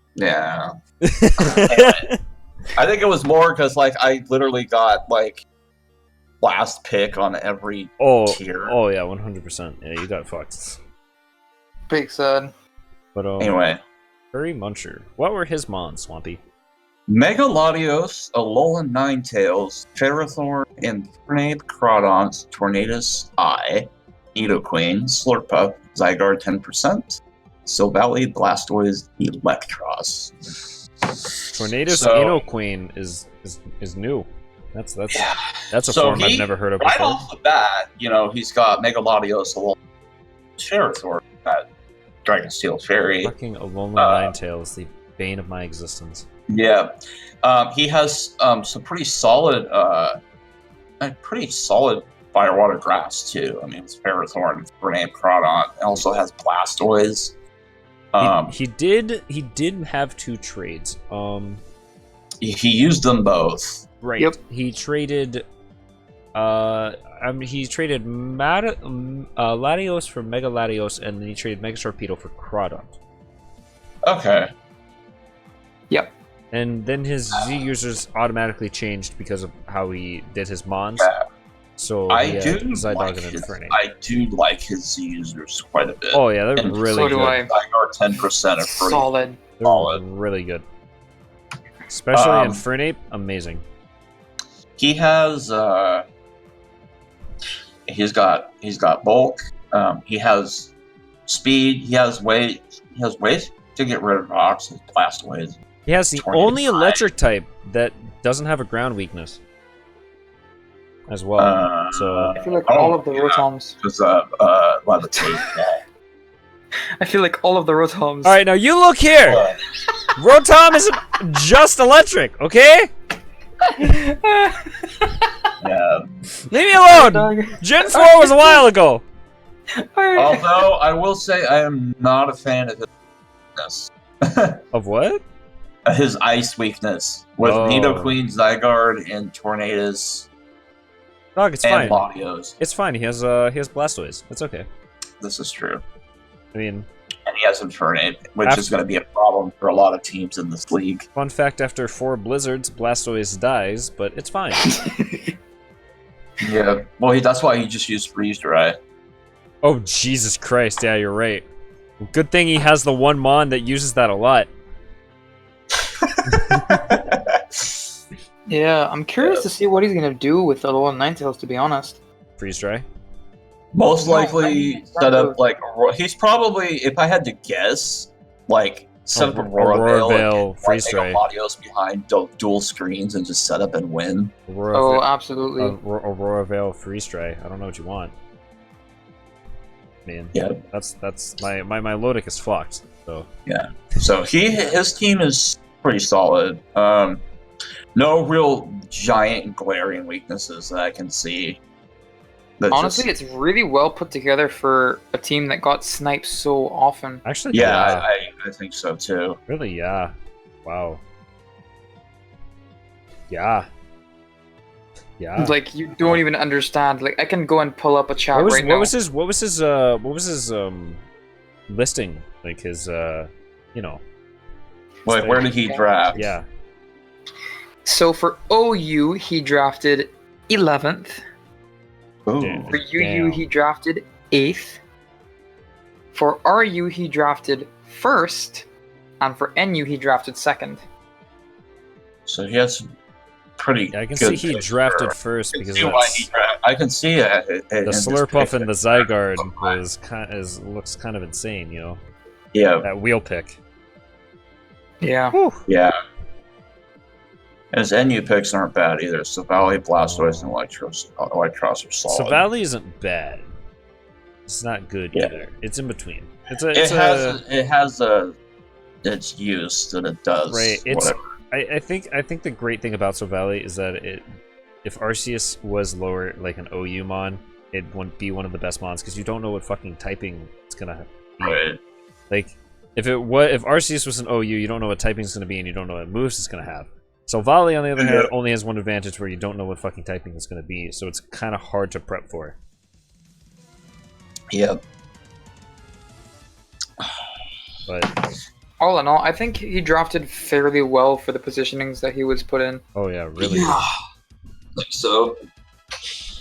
I think it was more because like I literally got like last pick on every tier. Oh yeah, 100%. Yeah, you got fucked. Big sad. But Anyway, Furry Muncher. What were his mons, Swampy? Mega Latios, Alolan Ninetales, Ferrothorn, Infernape, Crawdons, Tornadus, Nidoqueen, Slurpuff, Zygarde 10%, Silvally, Blastoise, Electros. Tornadus Inoqueen is new. That's a form I've never heard of before. Right off the bat, you know, he's got Mega Latios, Alolan Ferrothorn, Dragon Steel Fairy. Fucking Alolan Ninetales, the bane of my existence. Yeah, he has some pretty solid Firewater Grass too. I mean, it's Ferrothorn, Infernape, Crawdon. It also has Blastoise. He did have 2 trades. He used them both. Right. Yep. He traded. He traded Latios for Mega Latios, and then he traded Mega Torpedo for Crawdon. Okay. Yep. And then his Z users automatically changed because of how he did his mons. Yeah. So I do like his Z users quite a bit. Oh yeah, they're really good. I. Zygarde 10% are pretty solid. They're really good. Especially Infernape, amazing. He has he's got bulk. He has speed. He has weight. He has weight to get rid of rocks and Blastoise. He has the only electric type that doesn't have a ground weakness as well. So I feel like all of the Rotoms. Levitate. I feel like all of the Rotoms. All right, now you look here. Rotom isn't just electric, okay? Yeah. Leave me alone. Gen 4 was a while ago. Although I will say I am not a fan of his weakness. Of what? His ice weakness with Nidoqueen, Zygarde, and Tornadus. Dog, it's and fine. Latios. It's fine. He has Blastoise. It's okay. This is true. I mean, and he has Infernape, which is going to be a problem for a lot of teams in this league. Fun fact: after 4 blizzards, Blastoise dies, but it's fine. Yeah. Well, that's why he just used Freeze Dry. Oh Jesus Christ! Yeah, you're right. Good thing he has the one mon that uses that a lot. Yeah, I'm curious to see what he's gonna do with the Alolan Ninetales. To be honest, Freeze Dry. Most likely set up like he's probably, if I had to guess, like set up Aurora Veil, Freeze Dry, Latios behind dual screens and just set up and win. Absolutely. Aurora Veil Freeze Dry. I don't know what you want. Man, yeah, that's my Lodic is fucked. So yeah, so his team is pretty solid. No real giant glaring weaknesses that I can see. Honestly, it's really well put together for a team that got sniped so often. Actually, yeah. I think so too. Really, yeah. Wow. Yeah. Yeah. Like, you don't even understand. Like, I can go and pull up a chat right now. What was his listing? Like his you know. Wait, where did he draft? Yeah. So for OU, he drafted 11th. Ooh. For UU, he drafted 8th. For RU, he drafted 1st. And for NU, he drafted 2nd. So he has pretty I can good see he drafted first because I can see it. The Slurpuff and the Zygarde looks kind of insane, you know. Yeah. That wheel pick. Yeah. Whew. Yeah. And his NU picks aren't bad either. Silvally, Blastoise, and Electros are solid. Silvally isn't bad. It's not good either. It's in between. It has its use that it does. Right. Whatever. I think the great thing about Silvally is that if Arceus was lower, like an OU mon, it wouldn't be one of the best mons because you don't know what fucking typing it's gonna be. Right. Like, if Arceus was an OU, you don't know what typing is gonna be, and you don't know what moves it's gonna have. So Volley, on the other hand, only has one advantage where you don't know what fucking typing is gonna be, so it's kind of hard to prep for. Yep. But all in all, I think he drafted fairly well for the positionings that he was put in. oh yeah, really. Yeah. Think so.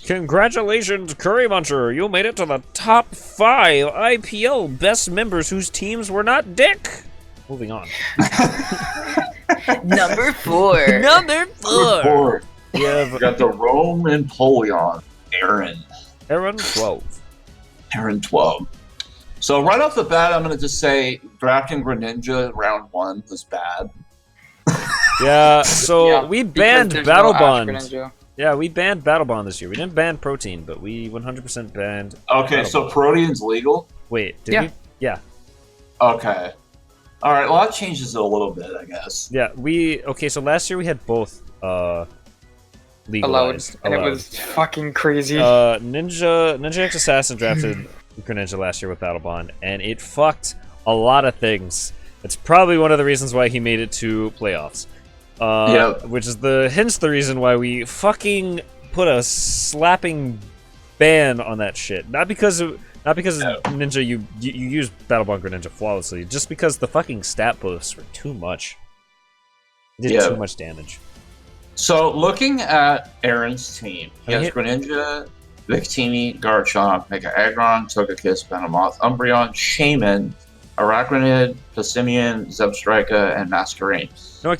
Congratulations, Curry Muncher! You made it to the top 5 IPL best members whose teams were not dick. Moving on. Number 4. Number 4. We got the Rome and Polion. Aaron 12. Aaron 12. So right off the bat, I'm gonna just say drafting Greninja round 1 was bad. Yeah, so Yeah, we because banned there's Battle no Ash Bond. Greninja. Yeah, we banned Battle Bond this year. We didn't ban Protein, but we 100% banned. Okay, Battle so Bond. Protean's legal. Wait, did Yeah. we? Yeah, Okay. All right. Well, that changes it a little bit, I guess. yeah. Okay, so last year we had both Allowed, legalized. and it was fucking crazy. Ninja X Assassin drafted Greninja last year with Battle Bond, and it fucked a lot of things. It's probably one of the reasons why he made it to playoffs. Which is hence the reason why we fucking put a slapping ban on that shit. Not because Ninja you use Battle Bond Greninja flawlessly, just because the fucking stat boosts were too much. It did too much damage. So looking at Aaron's team, he has Greninja, Victini, Garchomp, Mega Aggron, Togekiss, Venomoth, Umbreon, Shaman, Arachnid, Passimian, Zebstrika, and Masquerain.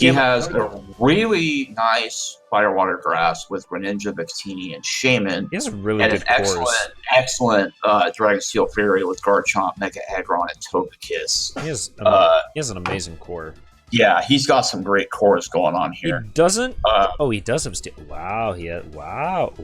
He has a really nice Fire Water Grass with Greninja, Victini, and Shaman. He has really and good an cores. excellent Dragon Steel Fury with Garchomp, Mega Aggron, and Togekiss. He has an amazing core. Yeah, he's got some great cores going on here. He doesn't. He does have steel. Wow. Wow.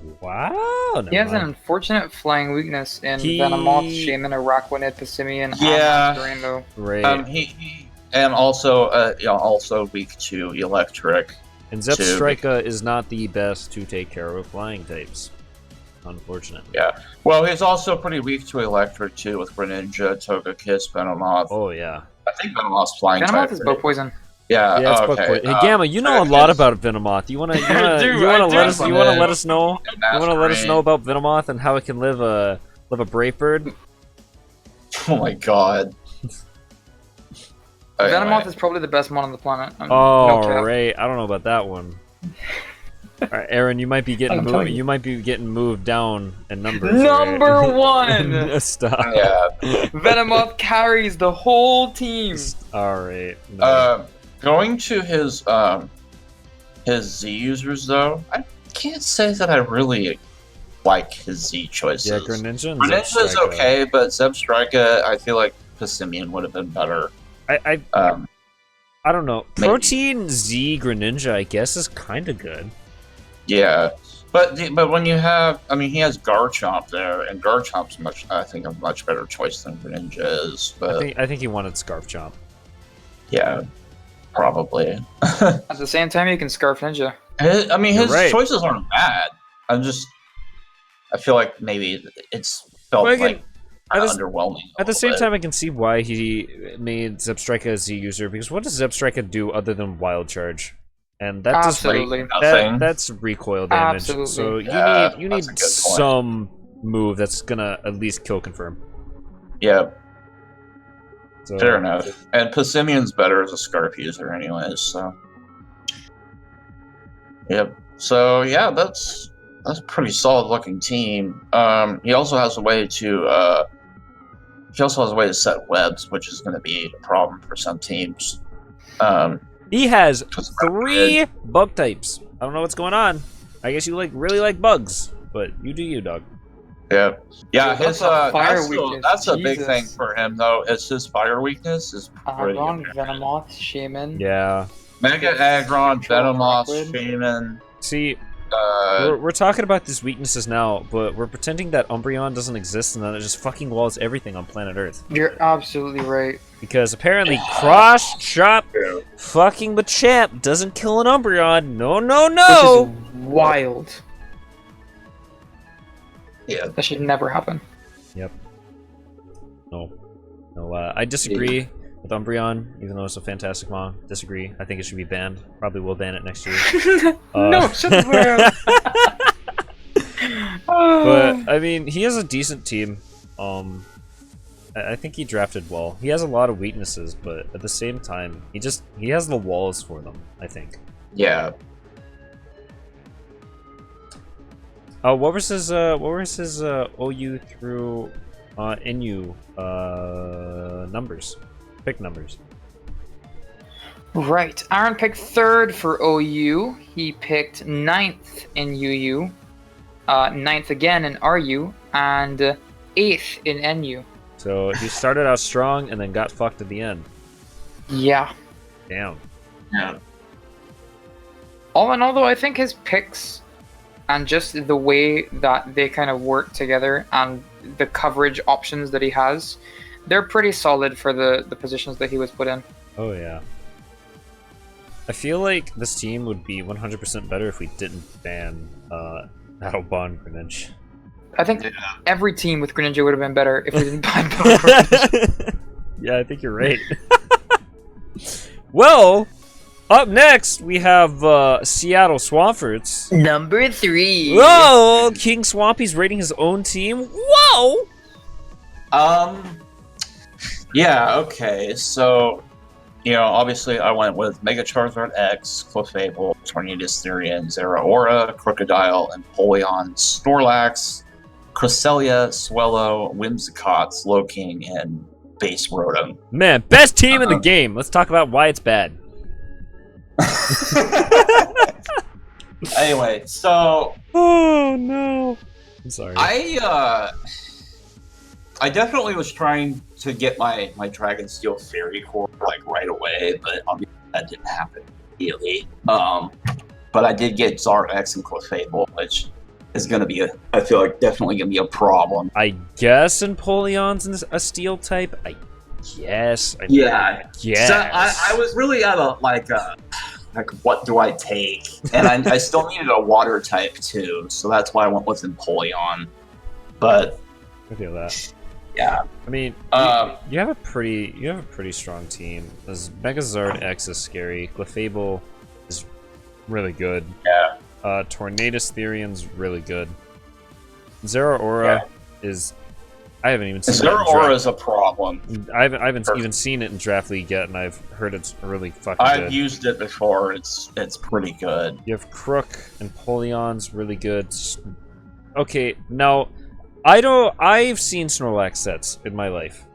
He has an unfortunate flying weakness in Venomoth, Shaman, Arachnid, Passimian, and Masquerain, though. Right. He and also weak to Electric. And Zebstrika is not the best to take care of flying types, unfortunately. Yeah. Well, he's also pretty weak to Electric too, with Greninja, Togekiss, Venomoth. Oh yeah. I think Venomoth's flying type. Venomoth is bug poison. Yeah. Yeah, it's bug poison. Hey, Gamma, you know a lot about Venomoth. You wanna let us know about Venomoth and how it can live a brave bird? Oh my god. Venomoth is probably the best mon on the planet. Right. I don't know about that one. All right, Aaron, you might be getting moved. You might be getting moved down in numbers. Number right? 1. Yeah. Stop. Venomoth carries the whole team. All right. No. Going to his Z users though, I can't say that I really like his Z choices. Yeah, Greninja. Greninja's okay, but Zebstrika, I feel like Passimian would have been better. I don't know. Maybe. Protein Z Greninja, I guess, is kind of good. Yeah, but when you have, I mean, he has Garchomp there, and Garchomp's a much better choice than Greninja is. But I think he wanted Scarf Chomp. yeah, probably. At the same time, you can Scarf Ninja. His right. choices aren't bad. I feel like maybe it's felt underwhelming. At the same time, I can see why he made Zebstrika a Z user, because what does Zebstrika do other than Wild Charge? And that Absolutely. that's recoil damage. Absolutely. So you need some move that's gonna at least kill confirm. Yeah. So, Fair enough. And Passimian's better as a Scarf user anyways, so. Yep. So yeah, that's a pretty solid looking team. He also has a way to set webs, which is gonna be a problem for some teams. He has 3 bug types. I don't know what's going on. I guess you really like bugs, but you do you, dog. Yeah. Yeah, Dude, his that's a fire weakness. that's a big Jesus. thing for him though. It's his fire weakness is pretty Aggron, apparent. Venomoth, Shaman. Yeah. Mega Aggron, Venomoth, Arachnid. Shaman. See, we're talking about these weaknesses now, but we're pretending that Umbreon doesn't exist and that it just fucking walls everything on planet Earth. You're absolutely right. Because apparently Cross Chop fucking Machamp doesn't kill an Umbreon. No. Which is wild. Yeah. That should never happen. Yep. No. No, I disagree with Umbreon, even though it's a fantastic Mon. Disagree. I think it should be banned. Probably will ban it next year. No, shut the fuck up. But, I mean, he has a decent team. I think he drafted well. He has a lot of weaknesses, but at the same time, he has the walls for them, I think. Yeah. What was his OU through NU numbers? Pick numbers. Right. Aaron picked 3rd for OU. He picked 9th in UU, 9th again in RU, and 8th in NU. So he started out strong and then got fucked at the end. Yeah. Damn. Yeah. All in all, though, I think his picks and just the way that they kind of work together and the coverage options that he has, they're pretty solid for the positions that he was put in. Oh, yeah. I feel like this team would be 100% better if we didn't ban Battlebond Greninja. I think every team with Greninja would have been better if we didn't ban Greninja. Yeah, I think you're right. Well, up next we have Seattle Swampforts. Number 3. Whoa! King Swampy's rating his own team. Whoa! Yeah, okay, so, obviously I went with Mega Charizard X, Clefable, Tornadus Therian, Zeraora, Crocodile, Empoleon, Snorlax, Cresselia, Swellow, Whimsicott, Slowking, and Base Rotom. Man, best team in the game. Let's talk about why it's bad. Anyway, so... Oh, no. I'm sorry. I definitely was trying to get my Dragon Steel Fairy Core right away, but obviously that didn't happen immediately. But I did get Zard X and Clefable, which is going to be I feel like definitely going to be a problem. I guess Empoleon's a steel type. I guess. Yeah. Yes. So I was really at a what do I take? And I still needed a water type too, so that's why I went with Empoleon. But I feel that. Yeah. I mean, you have a pretty strong team. This Megazard X is scary. Clefable is really good. Yeah. Tornadus Therian's really good. Zeraora is. I haven't even seen Zeraora is a problem. I haven't even seen it in Draft League yet, and I've heard it's really fucking good. I've used it before. It's pretty good. You have Crook and Empoleon's really good. Okay, now I've seen Snorlax sets in my life.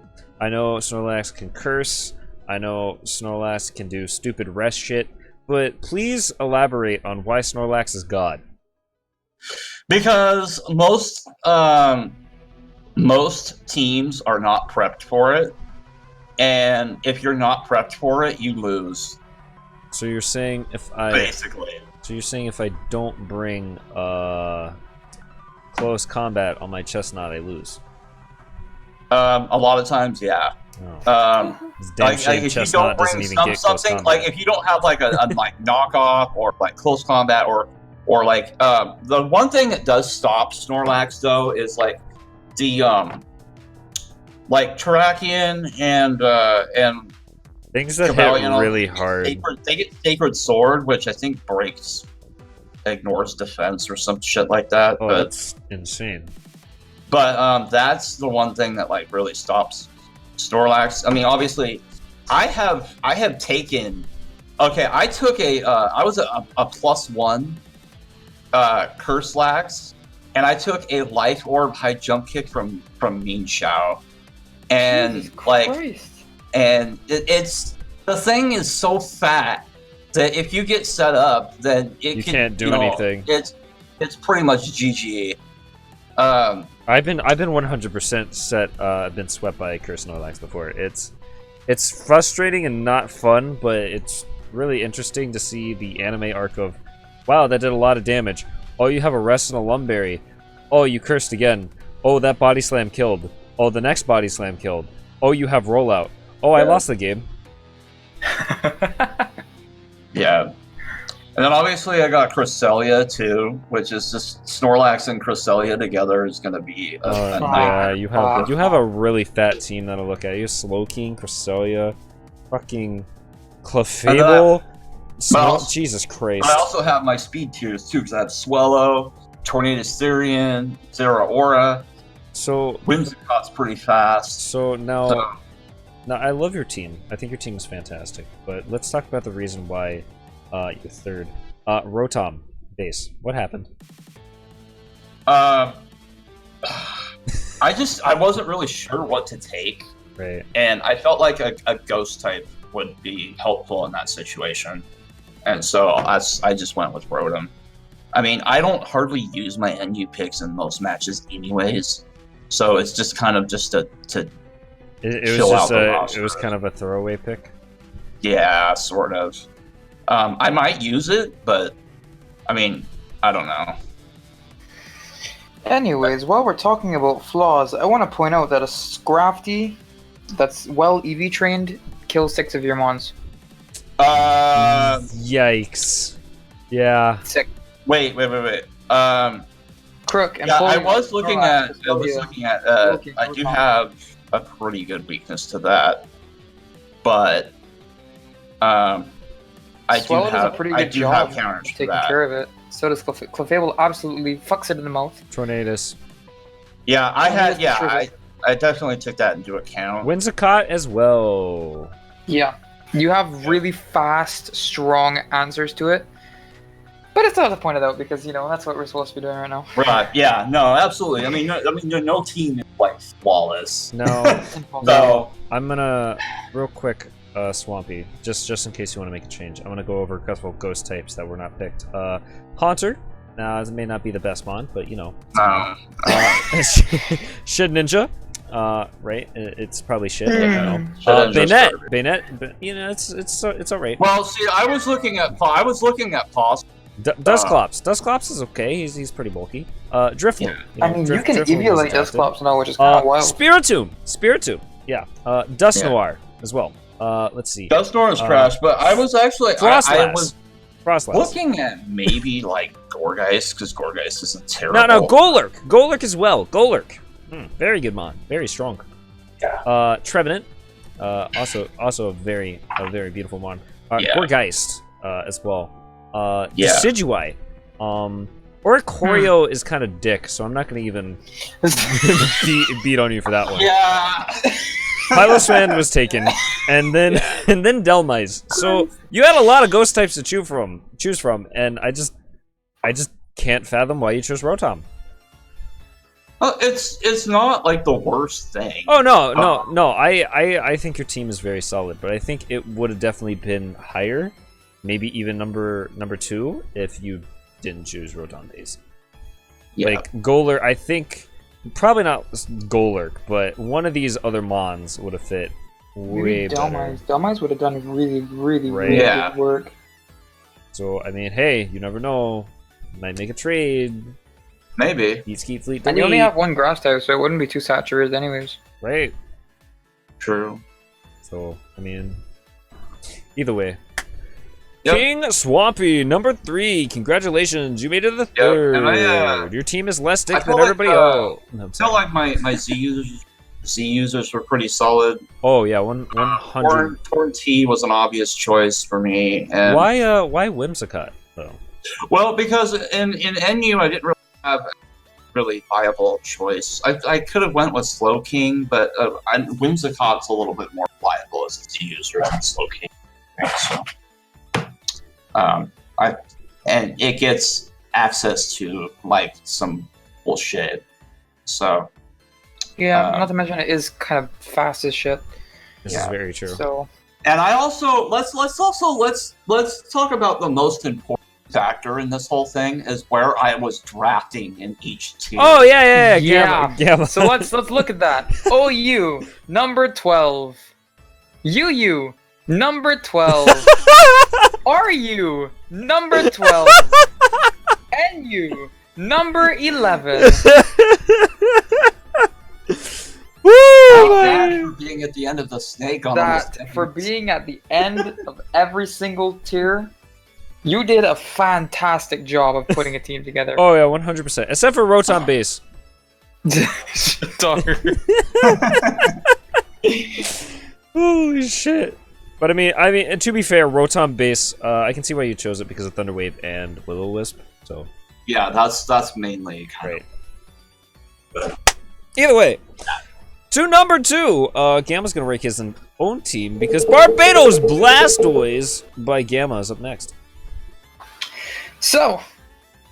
I know Snorlax can curse. I know Snorlax can do stupid rest shit. But please elaborate on why Snorlax is God. Because most teams are not prepped for it, and if you're not prepped for it, you lose. So you're saying if I basically. So you're saying if I don't bring close combat on my chestnut, I lose. A lot of times, yeah. Oh. If you don't bring something like if you don't have like a knockoff or like close combat or the one thing that does stop Snorlax though is like the like Terrakion and things that Cavalion, hit really hard. They get Sacred Sword, which I think ignores defense or some shit like that. Oh, but that's insane. But that's the one thing that like really stops Snorlax. I mean, obviously, I have taken. Okay, I took I was a +1 Curselax, and I took a Life Orb high jump kick from Mean Xiao, and it's the thing is so fat that if you get set up, then you can't do anything. It's pretty much GG. I've been 100% set. I've been swept by a Curse Snorlax before. It's frustrating and not fun, but it's really interesting to see the anime arc of, wow, that did a lot of damage. Oh, you have a Rest and a Lumberry. Oh, you cursed again. Oh, that Body Slam killed. Oh, the next Body Slam killed. Oh, you have Rollout. Oh, I lost the game. Yeah. And then obviously I got Cresselia too, which is just Snorlax and Cresselia together is going to be a Yeah, nightmare. you have a really fat team that'll look at you. Slowking, Cresselia, fucking Clefable. Jesus Christ. I also have my speed tiers too, because I have Swellow, Tornadus Therian, Zeraora. So Whimsicott's pretty fast. So now I love your team. I think your team is fantastic. But let's talk about the reason why you're third. Rotom base. What happened? I wasn't really sure what to take. Right. And I felt like a ghost type would be helpful in that situation. And so I just went with Rotom. I mean, I don't hardly use my NU picks in most matches anyways. So it's just kind of just to It was kind of a throwaway pick. Yeah, sort of. I might use it, but I mean, I don't know. Anyways, while we're talking about flaws, I want to point out that a Scrafty that's well EV trained kills 6 of your mons. Yikes. Yeah. Sick. Wait. Crook and Yeah, I Fully- was looking at. I do have a pretty good weakness to that, but I Swallow does a pretty good do job have counters for taking that. care of it. So does Clefable. Absolutely fucks it in the mouth. Tornadus. Yeah, Tornadus I definitely took that into account. Whimsicott as well. Yeah, you have really fast, strong answers to it. But it's not to point it out because that's what we're supposed to be doing right now. Right? Yeah. No. Absolutely. I mean, no team is like flawless. No. So I'm gonna real quick, Swampy, just in case you want to make a change. I'm gonna go over a couple of ghost types that were not picked. Haunter. Now, it may not be the best mon, but Shid Ninja. Right? It's probably shit. Bayonet, it's alright. Well, see, I was looking at Paws. Dusclops. Dusclops is okay. He's pretty bulky. Driftloop. Yeah. I mean, you can emulate Dusclops now, which is kind of wild. Spiritomb. Yeah. Dusknoir as well. Let's see. Dusknoir is trash, but I was actually I was Frostlass. looking at maybe like Gorgeist, because Gorgeist isn't terrible. No, Golurk. Golurk as well. Golurk. Very good mon. Very strong. Yeah. Trevenant. Also a very beautiful mon. Yeah. Gorgeist as well. Yeah. Decidueye. Oricorio is kind of dick, so I'm not gonna even beat on you for that one. Yeah. Piloswine was taken, and then Delmise. So you had a lot of ghost types to choose from, and I just can't fathom why you chose Rotom. Well, it's not like the worst thing. Oh no. I think your team is very solid, but I think it would have definitely been higher, maybe even number 2 if you didn't choose Rotom base. Yeah. Like Golurk, I think probably not Golurk, but one of these other mons would have fit way better. Delmise would have done really Yeah. good work. So I mean, hey, you never know. Might make a trade. Maybe. Heat Ski Fleet. And you only have one grass type, so it wouldn't be too saturated anyways. Right. True. So I mean, either way. Yep. King Swampy, number 3. Congratulations, you made it to the third. And Your team is less dick I than feel like, everybody else. No, I feel like my Z users were pretty solid. Oh yeah, 100. Torn T was an obvious choice for me. And Why Whimsicott though? well, because in NU I didn't really have a really viable choice. I could have went with Slowking, but Whimsicott's a little bit more viable as a Z user than Slowking. So. And it gets access to like some bullshit. So Yeah, not to mention it is kind of fast as shit. This is very true. So, and I also let's talk about the most important factor in this whole thing is where I was drafting in each team. Oh yeah. So let's look at that. OU number 12. UU number 12. RU number 12. NU number 11. That for being at the end of the snake on That for being at the end of every single tier You did a fantastic job of putting a team together. Oh yeah, 100%. Except for Rotom base. Holy shit. But I mean, to be fair, Rotom base, I can see why you chose it because of Thunder Wave and Will-O-Wisp. So Yeah, that's mainly kind right. Either way, to number 2, Gamma's gonna rank his own team because Barbados Blastoise by Gamma is up next. So,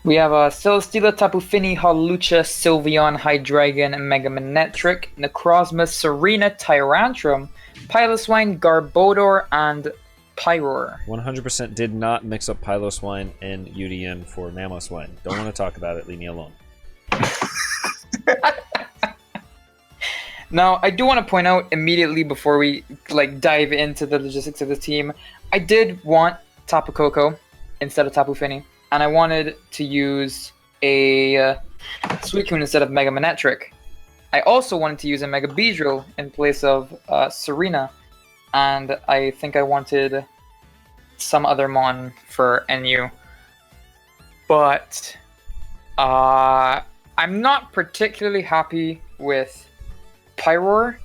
we have Celesteela, Tapu Fini, Hawlucha, Sylveon, Hydreigon, Mega Manectric, Necrozma, Serena, Tyrantrum, Piloswine, Garbodor, and Pyroar. 100% did not mix up Piloswine and UDN for Mamoswine. Don't want to talk about it, leave me alone. Now, I do want to point out immediately before we dive into the logistics of the team, I did want Tapu Koko instead of Tapu Fini, and I wanted to use a Suicune instead of Mega Manectric. I also wanted to use a Mega Beedrill in place of Serena, and I think I wanted some other Mon for NU. But I'm not particularly happy with Pyroar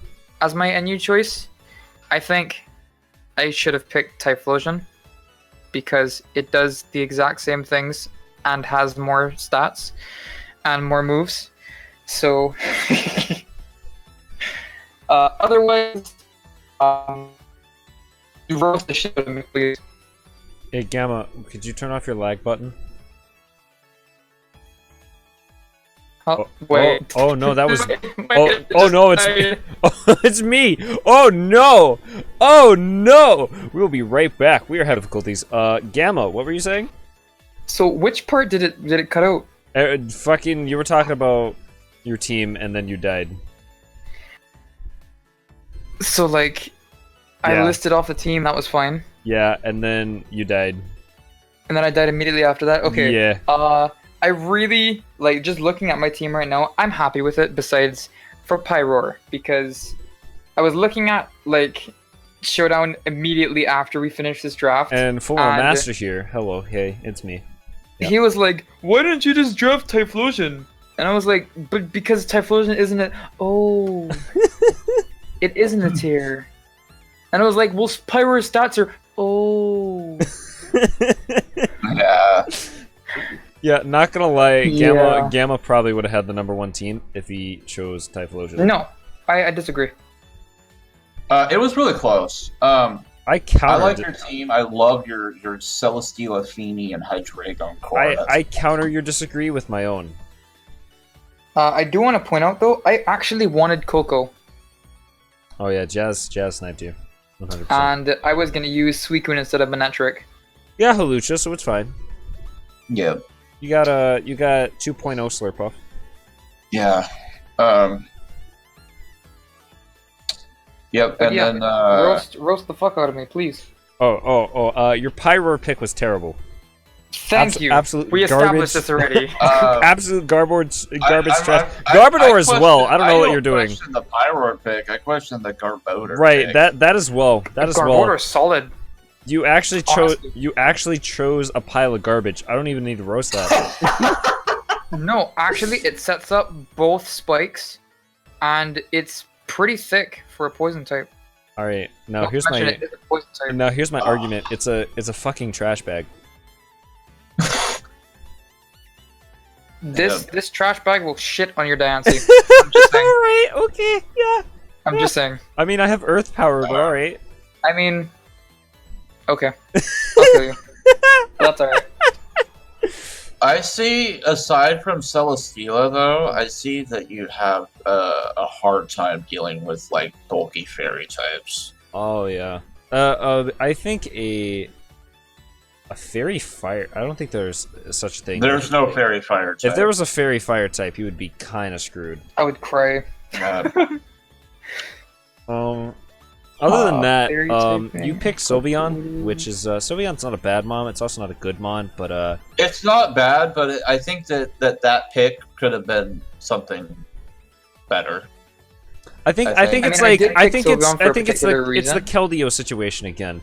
as my NU choice. I think I should have picked Typhlosion because it does the exact same things and has more stats and more moves. So otherwise, you roast the shit out of me, please. Hey Gamma, could you turn off your lag button? Oh, wait. Oh no, that was. My Oh internet no, just it's me. died. Oh, it's me. Oh no. Oh no. We will be right back. We are having difficulties. Gamma, what were you saying? So which part did it cut out? Fucking, you were talking about your team and then you died. So I Yeah. listed off the team, that was fine. Yeah, and then you died. And then I died immediately after that. Okay. Yeah. I really just looking at my team right now, I'm happy with it besides for Pyroar because I was looking at Showdown immediately after we finished this draft. And FullMetalMaster here. Hello, hey, it's me. Yeah. He was like, "Why didn't you just draft Typhlosion?" And I was like, "But because Typhlosion isn't it? Oh, it isn't a tier." And I was like, "Well, Pyroar's stats are oh." Yeah. Yeah, not gonna lie, Yeah. Gamma probably would have had the #1 team if he chose Typhlosion. No, I disagree. It was really close. I I countered. like your team. I love your Celesteela, Fini, and Hydreigon core. I counter your disagree with my own. I do want to point out though, I actually wanted Coco, Oh yeah, Jazz sniped you. 100%. and I was gonna use Suicune instead of Manectric. Yeah, Hawlucha, so it's fine. Yeah. You got 2.0 Slurpuff. Yeah. Yep, But and yeah, then roast the fuck out of me, please. Your Pyroar pick was terrible. Thank you. Absolute We established garbage. this already. Absolute garbage trash. I Garbodor as well. I don't know what you're don't doing. question the Pyroar pick. I question the Garbodor Right, pick. that as well. That as well. Garbodor's solid. You actually chose Honestly. you actually chose a pile of garbage. I don't even need to roast that. No, actually, it sets up both spikes, and it's pretty thick for a poison type. All right, now Not here's to mention my it is a poison type. argument. It's a fucking trash bag. This trash bag will shit on your Diancie. I'm just saying. Alright, okay, yeah. I'm just saying. I mean, I have Earth power, but alright. I mean, okay. I'll kill you. That's alright. I see, aside from Celesteela, though, I see that you have a hard time dealing with, bulky fairy types. Oh, yeah. I think a fairy fire... I don't think there's such a thing. There's no fairy fire type. If there was a fairy fire type, he would be kind of screwed. I would cry. Other than that, fairy type you thing. picked Sylveon, which is Sylveon's not a bad mon. It's also not a good mon, but It's not bad, but I think that pick could have been something better. I think I it's mean, I like did I pick think it's Sylveon for a it's the particular reason. Keldeo situation again.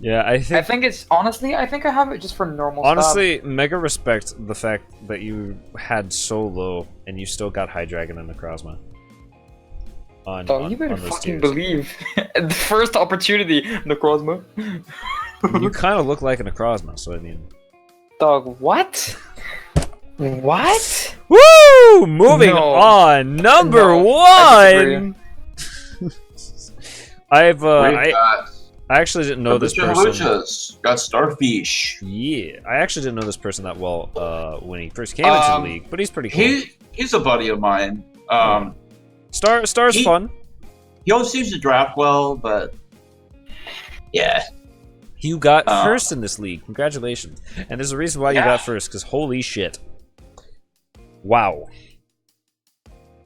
Yeah, I I think think it's honestly. I think I have it just for normal. honestly, mega respect the fact that you had so low and you still got High Dragon and Necrozma. Dog, you better on those fucking tiers. believe. The first opportunity, Necrozma. You kind of look like a Necrozma, so I mean. Dog, what? What? Woo! Moving No. on, number No, I one. I've We got I actually didn't know this person. Luchas. Got Starfish. Yeah, I actually didn't know this person that well when he first came into the league, but he's pretty cool. He's a buddy of mine. Star's he- fun. He always seems to draft well, but yeah. You got first in this league. Congratulations. And there's a reason why you got first, because holy shit. Wow.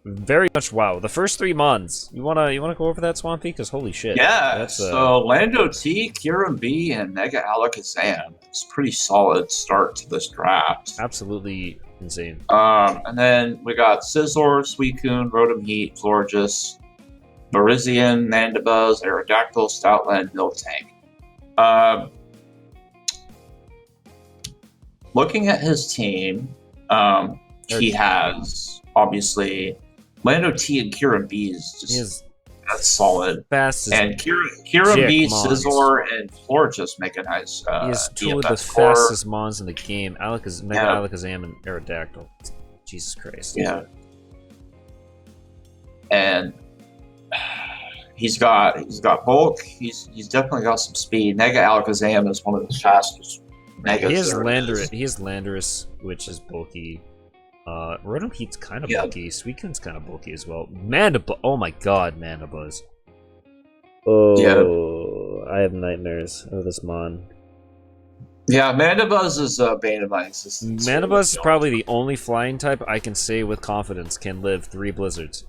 Very much wow. The first 3 mons. You wanna go over that, Swampy? Because holy shit. Yeah, That's so Lando T, Kieran B, and Mega Alakazam. It's a pretty solid start to this draft. absolutely insane. And then we got Scizor, Suicune, Rotom Heat, Florges, Virizion, Mandibuzz, Aerodactyl, Stoutland, Miltank. Looking at his team, he has obviously Lando T and Kieran B is He just is that's solid. fast as And Kieran B, Mons. Scizor, and Florges make a nice he is two of the DFS core. fastest mons in the game. Mega Alakazam and Aerodactyl. Jesus Christ. Yeah. And he's got bulk. He's definitely got some speed. Mega Alakazam is one of the fastest megas. He has there Landorus. is. He has Landorus, which is bulky. Rotom Heat's kind of bulky. Suicune's kind of bulky as well. Mandibuzz. Oh my god, Mandibuzz. Oh, I have nightmares of this mon. Yeah, Mandibuzz is a bane of my existence. Mandibuzz is probably the only flying type I can say with confidence can live 3 blizzards.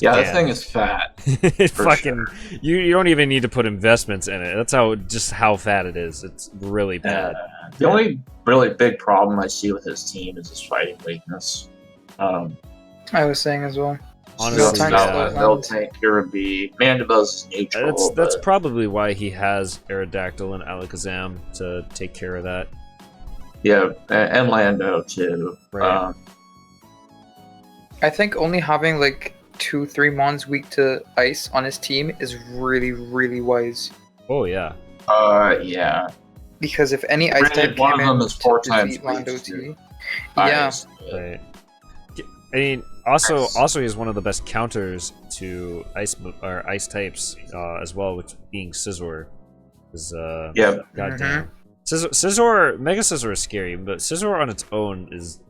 Yeah, that thing is fat. It for fucking you don't even need to put investments in it. That's how fat it is. It's really bad. The only really big problem I see with his team is his fighting weakness. I was saying as well. Honestly, yeah. Miltank, Kieran B, Mandibuzz is neutral. That's but- probably why he has Aerodactyl and Alakazam to take care of that. Yeah, and Lando too. Right. I think only having like 2-3 mons weak to ice on his team is really, really wise. Oh yeah. Yeah. Because if any ice Granted, type one came of them in is 4 to times defeat Lando weak T, to yeah, ice. Right. I mean, also he's one of the best counters to ice types as well, which being Scizor. Is Yeah. goddamn. Scizor, Mega Scizor is scary, but Scizor on its own is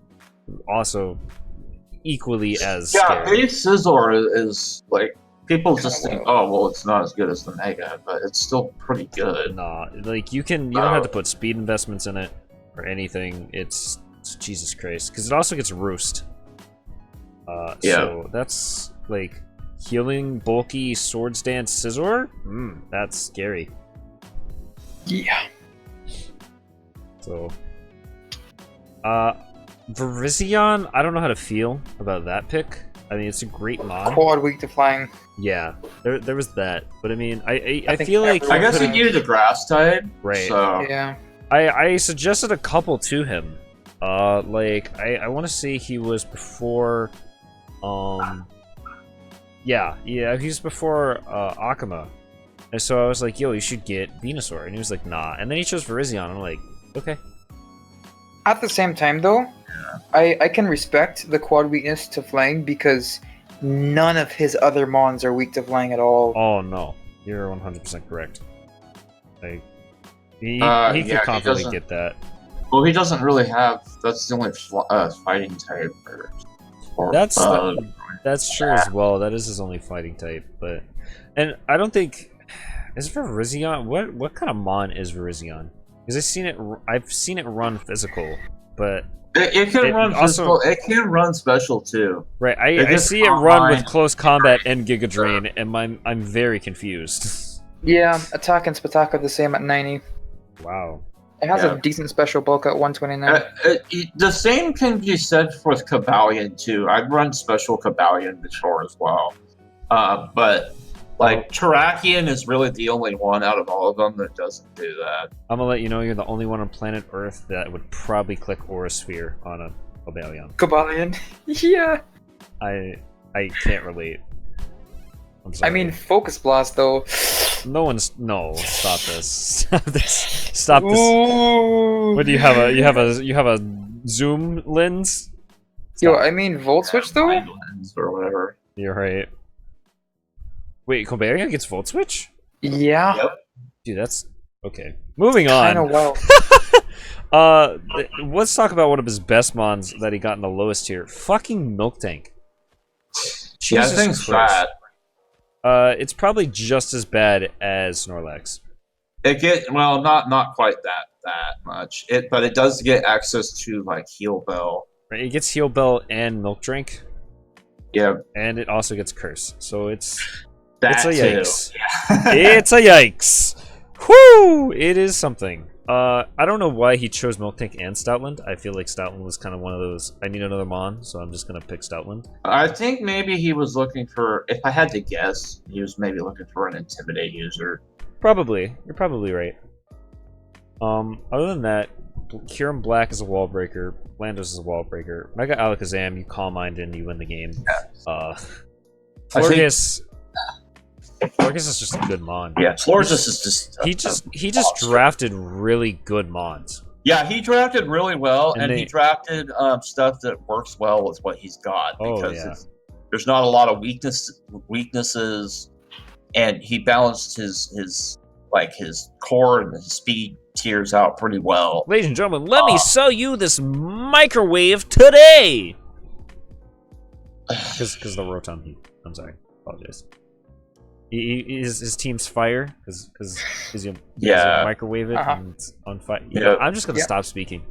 also equally as Yeah, scary. base Scizor is like people just think, oh well, it's not as good as the Mega, but it's still pretty good. Nah, like you don't have to put speed investments in it or anything. It's Jesus Christ, because it also gets Roost. So that's like healing, bulky, Swords Dance, Scizor. That's scary. yeah. So, Virizion, I don't know how to feel about that pick. I mean, it's a great mod. Quad weak to flying. Yeah, there was that, but I mean, I I think feel like everyone I guess he could've- needed a grass type, Right. So Yeah. I suggested a couple to him. Like I want to say he was before, yeah, he was before Akuma, and so I was like, yo, you should get Venusaur, and he was like, nah, and then he chose Virizion, and I'm like, okay. At the same time, though, I can respect the quad weakness to flying because none of his other mons are weak to flying at all. Oh no, you're 100% correct. Like he yeah, could he confidently doesn't- get that. well, he doesn't really have. That's the only fighting type. That's true as well. That is his only fighting type, but and I don't think is Virizion. What kind of mon is Virizion? Because I've seen it run physical, but it can It run also- physical. It can run special too. right, It I just see it run with online- close combat and Giga Drain, and I'm very confused. Yeah, attack and Spatak are the same at 90. Wow. It has Yeah. a decent special bulk at 129. The same can be said for Cabalion too. I've run special Cabalion before as well, but Like, Terrakion is really the only one out of all of them that doesn't do that. I'm gonna let you know you're the only one on planet Earth that would probably click Aura Sphere on a Cobalion. Cobalion. Yeah. I can't relate. I'm sorry. I mean, Focus Blast though. No. Stop this. Stop this. Stop this. Ooh. What do you have? You have a zoom lens? Yo, Stop. I mean, Volt Switch though. Mind Lens or whatever. You're right. Wait, Cobalion gets Volt Switch? Yeah. Yep. Dude, that's okay. Moving on. Kind of wild. Let's talk about one of his best mons that he got in the lowest tier. Fucking Milk Tank. Yeah, Jesus that thing's Christ. bad. It's probably just as bad as Snorlax. It get well, not quite that much. But it does get access to like Heal Bell. Right, it gets Heal Bell and Milk Drink, Yeah, and it also gets Curse. So it's that a too. yikes. Yeah. It's a yikes. Whoo! It is something. I don't know why he chose Milk Tank and Stoutland. I feel like Stoutland was kind of one of those, I need another Mon, so I'm just going to pick Stoutland. I think maybe he was looking for, if I had to guess, he was maybe looking for an Intimidate user. Probably. You're probably right. Other than that, Kyurem Black is a wall breaker. Landos is a wall breaker. Mega Alakazam, you Calm Mind and you win the game. Florges is just a good Mon. Yeah, Florges is just... He just drafted really good Mons. Yeah, he drafted really well, and And he drafted stuff that works well with what he's got. Oh, Because yeah. there's not a lot of weaknesses, and he balanced his core and his speed tiers out pretty well. Ladies and gentlemen, let me sell you this microwave today! Because the Rotom heat. I'm sorry. Apologize. His team's fire because you microwave it and it's on fire. Yeah. I'm just gonna stop speaking.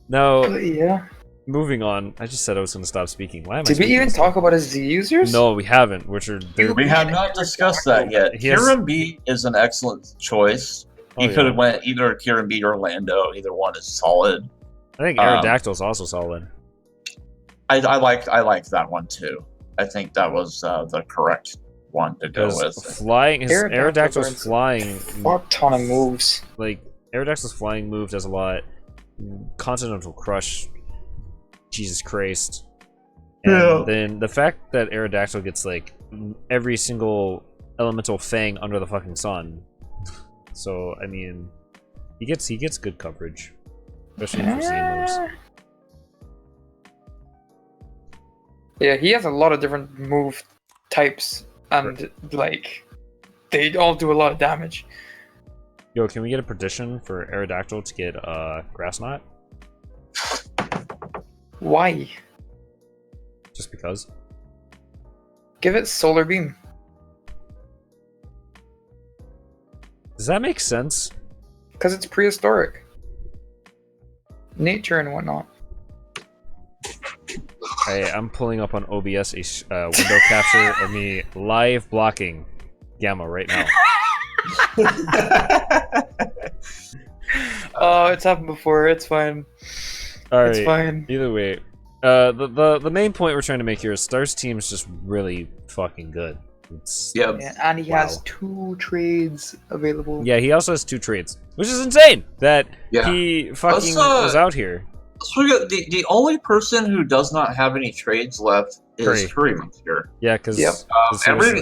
No. Yeah. Moving on. I just said I was gonna stop speaking. Why am I? Did we speaking even so talk about his Z users? No, we haven't. We have not discussed that yet. He has- Kyurem Beat is an excellent choice. Oh, You yeah. could have went either Kyurem Beat or Lando. Either one is solid. I think Aerodactyl is also solid. I like that one too. I think that was the correct one to go with. Flying, his Aerodactyl's burns flying. Fuck ton of moves. Like Aerodactyl's flying move does a lot. Continental Crush, Jesus Christ. And then the fact that Aerodactyl gets like every single elemental fang under the fucking sun. So I mean, he gets good coverage, especially for Z moves. Yeah, he has a lot of different move types, and like they all do a lot of damage. Yo, can we get a prediction for Aerodactyl to get Grass Knot? Why? Just because. Give it Solar Beam. Does that make sense? Because it's prehistoric. Nature and whatnot. I'm pulling up on OBS a window capture of me live blocking Gamma right now. Oh, it's happened before. It's fine. Alright, It's fine. either way. The main point we're trying to make here is Star's team is just really fucking good. It's, Yep. Yeah, and he has 2 trades available. yeah, he also has 2 trades, which is insane that Yeah. he fucking Let's, was out here. Let's forget the only person who does not have any trades left is Currymonster. Yeah, because Yep.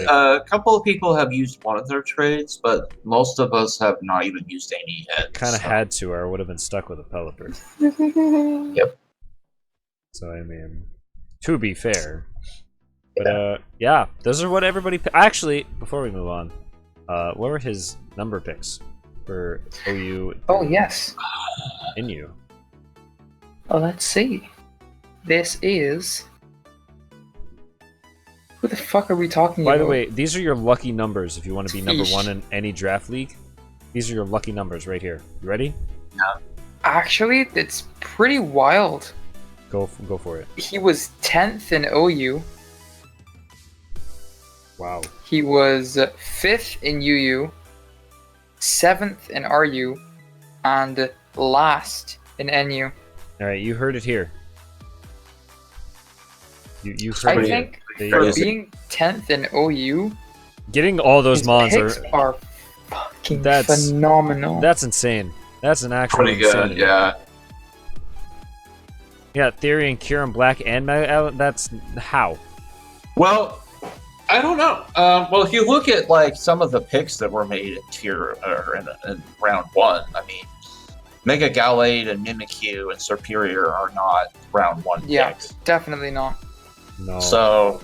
A couple of people have used one of their trades, but most of us have not even used any yet. kind of so. had to, or I would have been stuck with a Pelipper. Yep. So I mean, to be fair, but yeah, those are what everybody. Actually, before we move on, what were his number picks for OU? Oh, yes. Inu. Oh, let's see. This is... Who the fuck are we talking about? By the way, these are your lucky numbers if you want to be number Yeesh. 1 in any draft league. These are your lucky numbers right here. You ready? Actually, it's pretty wild. Go for it. He was 10th in OU. Wow. He was 5th in UU, 7th in RU, and last in NU. All right, you heard it here. You I heard it. think There you for go. being 10th in OU, Getting all those his mons picks are are fucking That's- phenomenal. that's insane. That's an actual Pretty good, insanity. yeah. Yeah, Theory and Kieran Black and that's how. Well, I don't know. Well, if you look at like some of the picks that were made in tier or in round 1, I mean, Mega Gallade and Mimikyu and Superior are not round 1 Yeah, picks. definitely not. No. So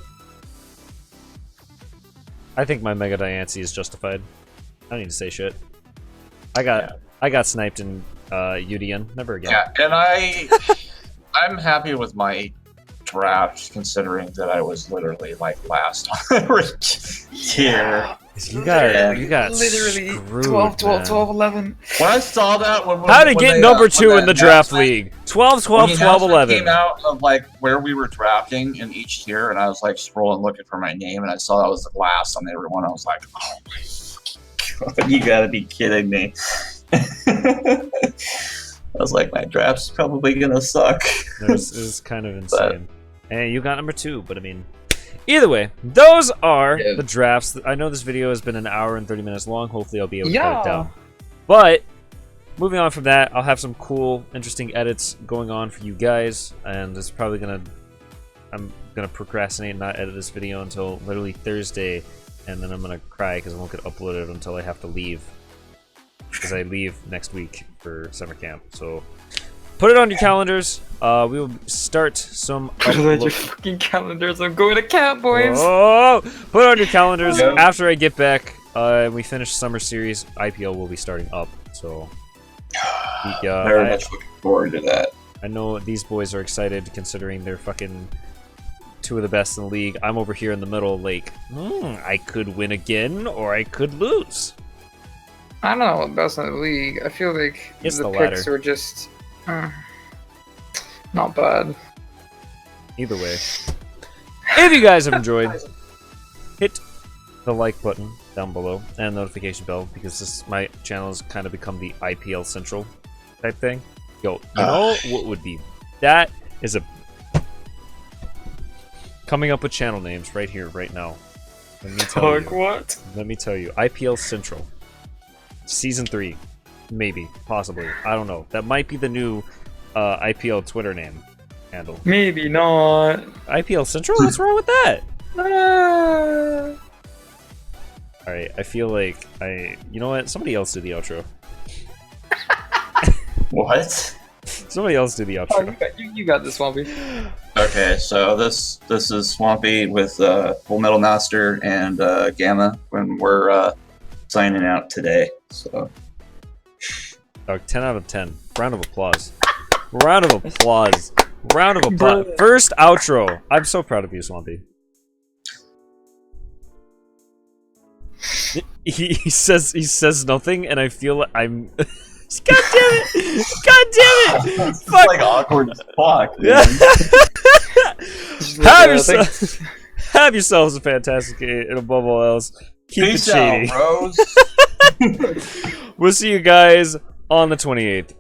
I think my Mega Diancie is justified. I don't need to say shit. I got sniped in UDN. Never again. yeah, and I'm happy with my draft considering that I was literally like last on every tier. You got literally screwed, 12, 12, man. 12, 11. When I saw that, when How to when get they, number when 2 in that the draft announcement- league? 12, 12, when the 12, announcement 11. came out of like where we were drafting in each tier, and I was like scrolling looking for my name, and I saw I was the last on everyone. I was like, oh my fucking god, you gotta be kidding me. I was like, my draft's probably gonna suck. It was kind of insane. And you got number 2, but I mean, either way, those are Yeah. the drafts. I know this video has been an hour and 30 minutes long. Hopefully, I'll be able to cut Yeah. it down. But moving on from that, I'll have some cool, interesting edits going on for you guys, and it's probably I'm gonna procrastinate and not edit this video until literally Thursday, and then I'm gonna cry because I won't get uploaded until I have to leave. Because I leave next week for summer camp. So put it on your calendars. We will start some. Put it on your fucking calendars. I'm going to camp, boys. Oh, put it on your calendars. Yeah. After I get back, and we finish summer series, IPL will be starting up. So Very much looking forward to that. I know these boys are excited considering they're fucking 2 of the best in the league. I'm over here in the middle, like, I could win again or I could lose. I don't know what best in the league. I feel like It's the the picks latter. were just not bad. Either way, if you guys have enjoyed, hit the like button down below and notification bell, because my channel has kind of become the IPL Central type thing. Yo, you know what would be? That is coming up with channel names right here, right now. Let me tell you. What? Let me tell you. IPL Central. Season 3. Maybe. Possibly. I don't know. That might be the new IPL Twitter name handle. Maybe not. IPL Central? What's wrong with that? Ah. Alright, I feel like you know what? Somebody else do the outro. What? Somebody else do the Oh, outro. you got this, Swampy. Okay, so this is Swampy with FullMetalMaster and Gamma when we're signing out today. So Dog, 10 out of 10. Round of applause. Round of applause. Round of applause. First outro. I'm so proud of you, Swampy. He says nothing, and I feel like I'm. God damn it! God damn it! it's Fuck. like awkward as fuck. Yeah. Dude. Have yourselves a fantastic day, and above all else, keep Peace it shady. out, bros. We'll see you guys on the 28th.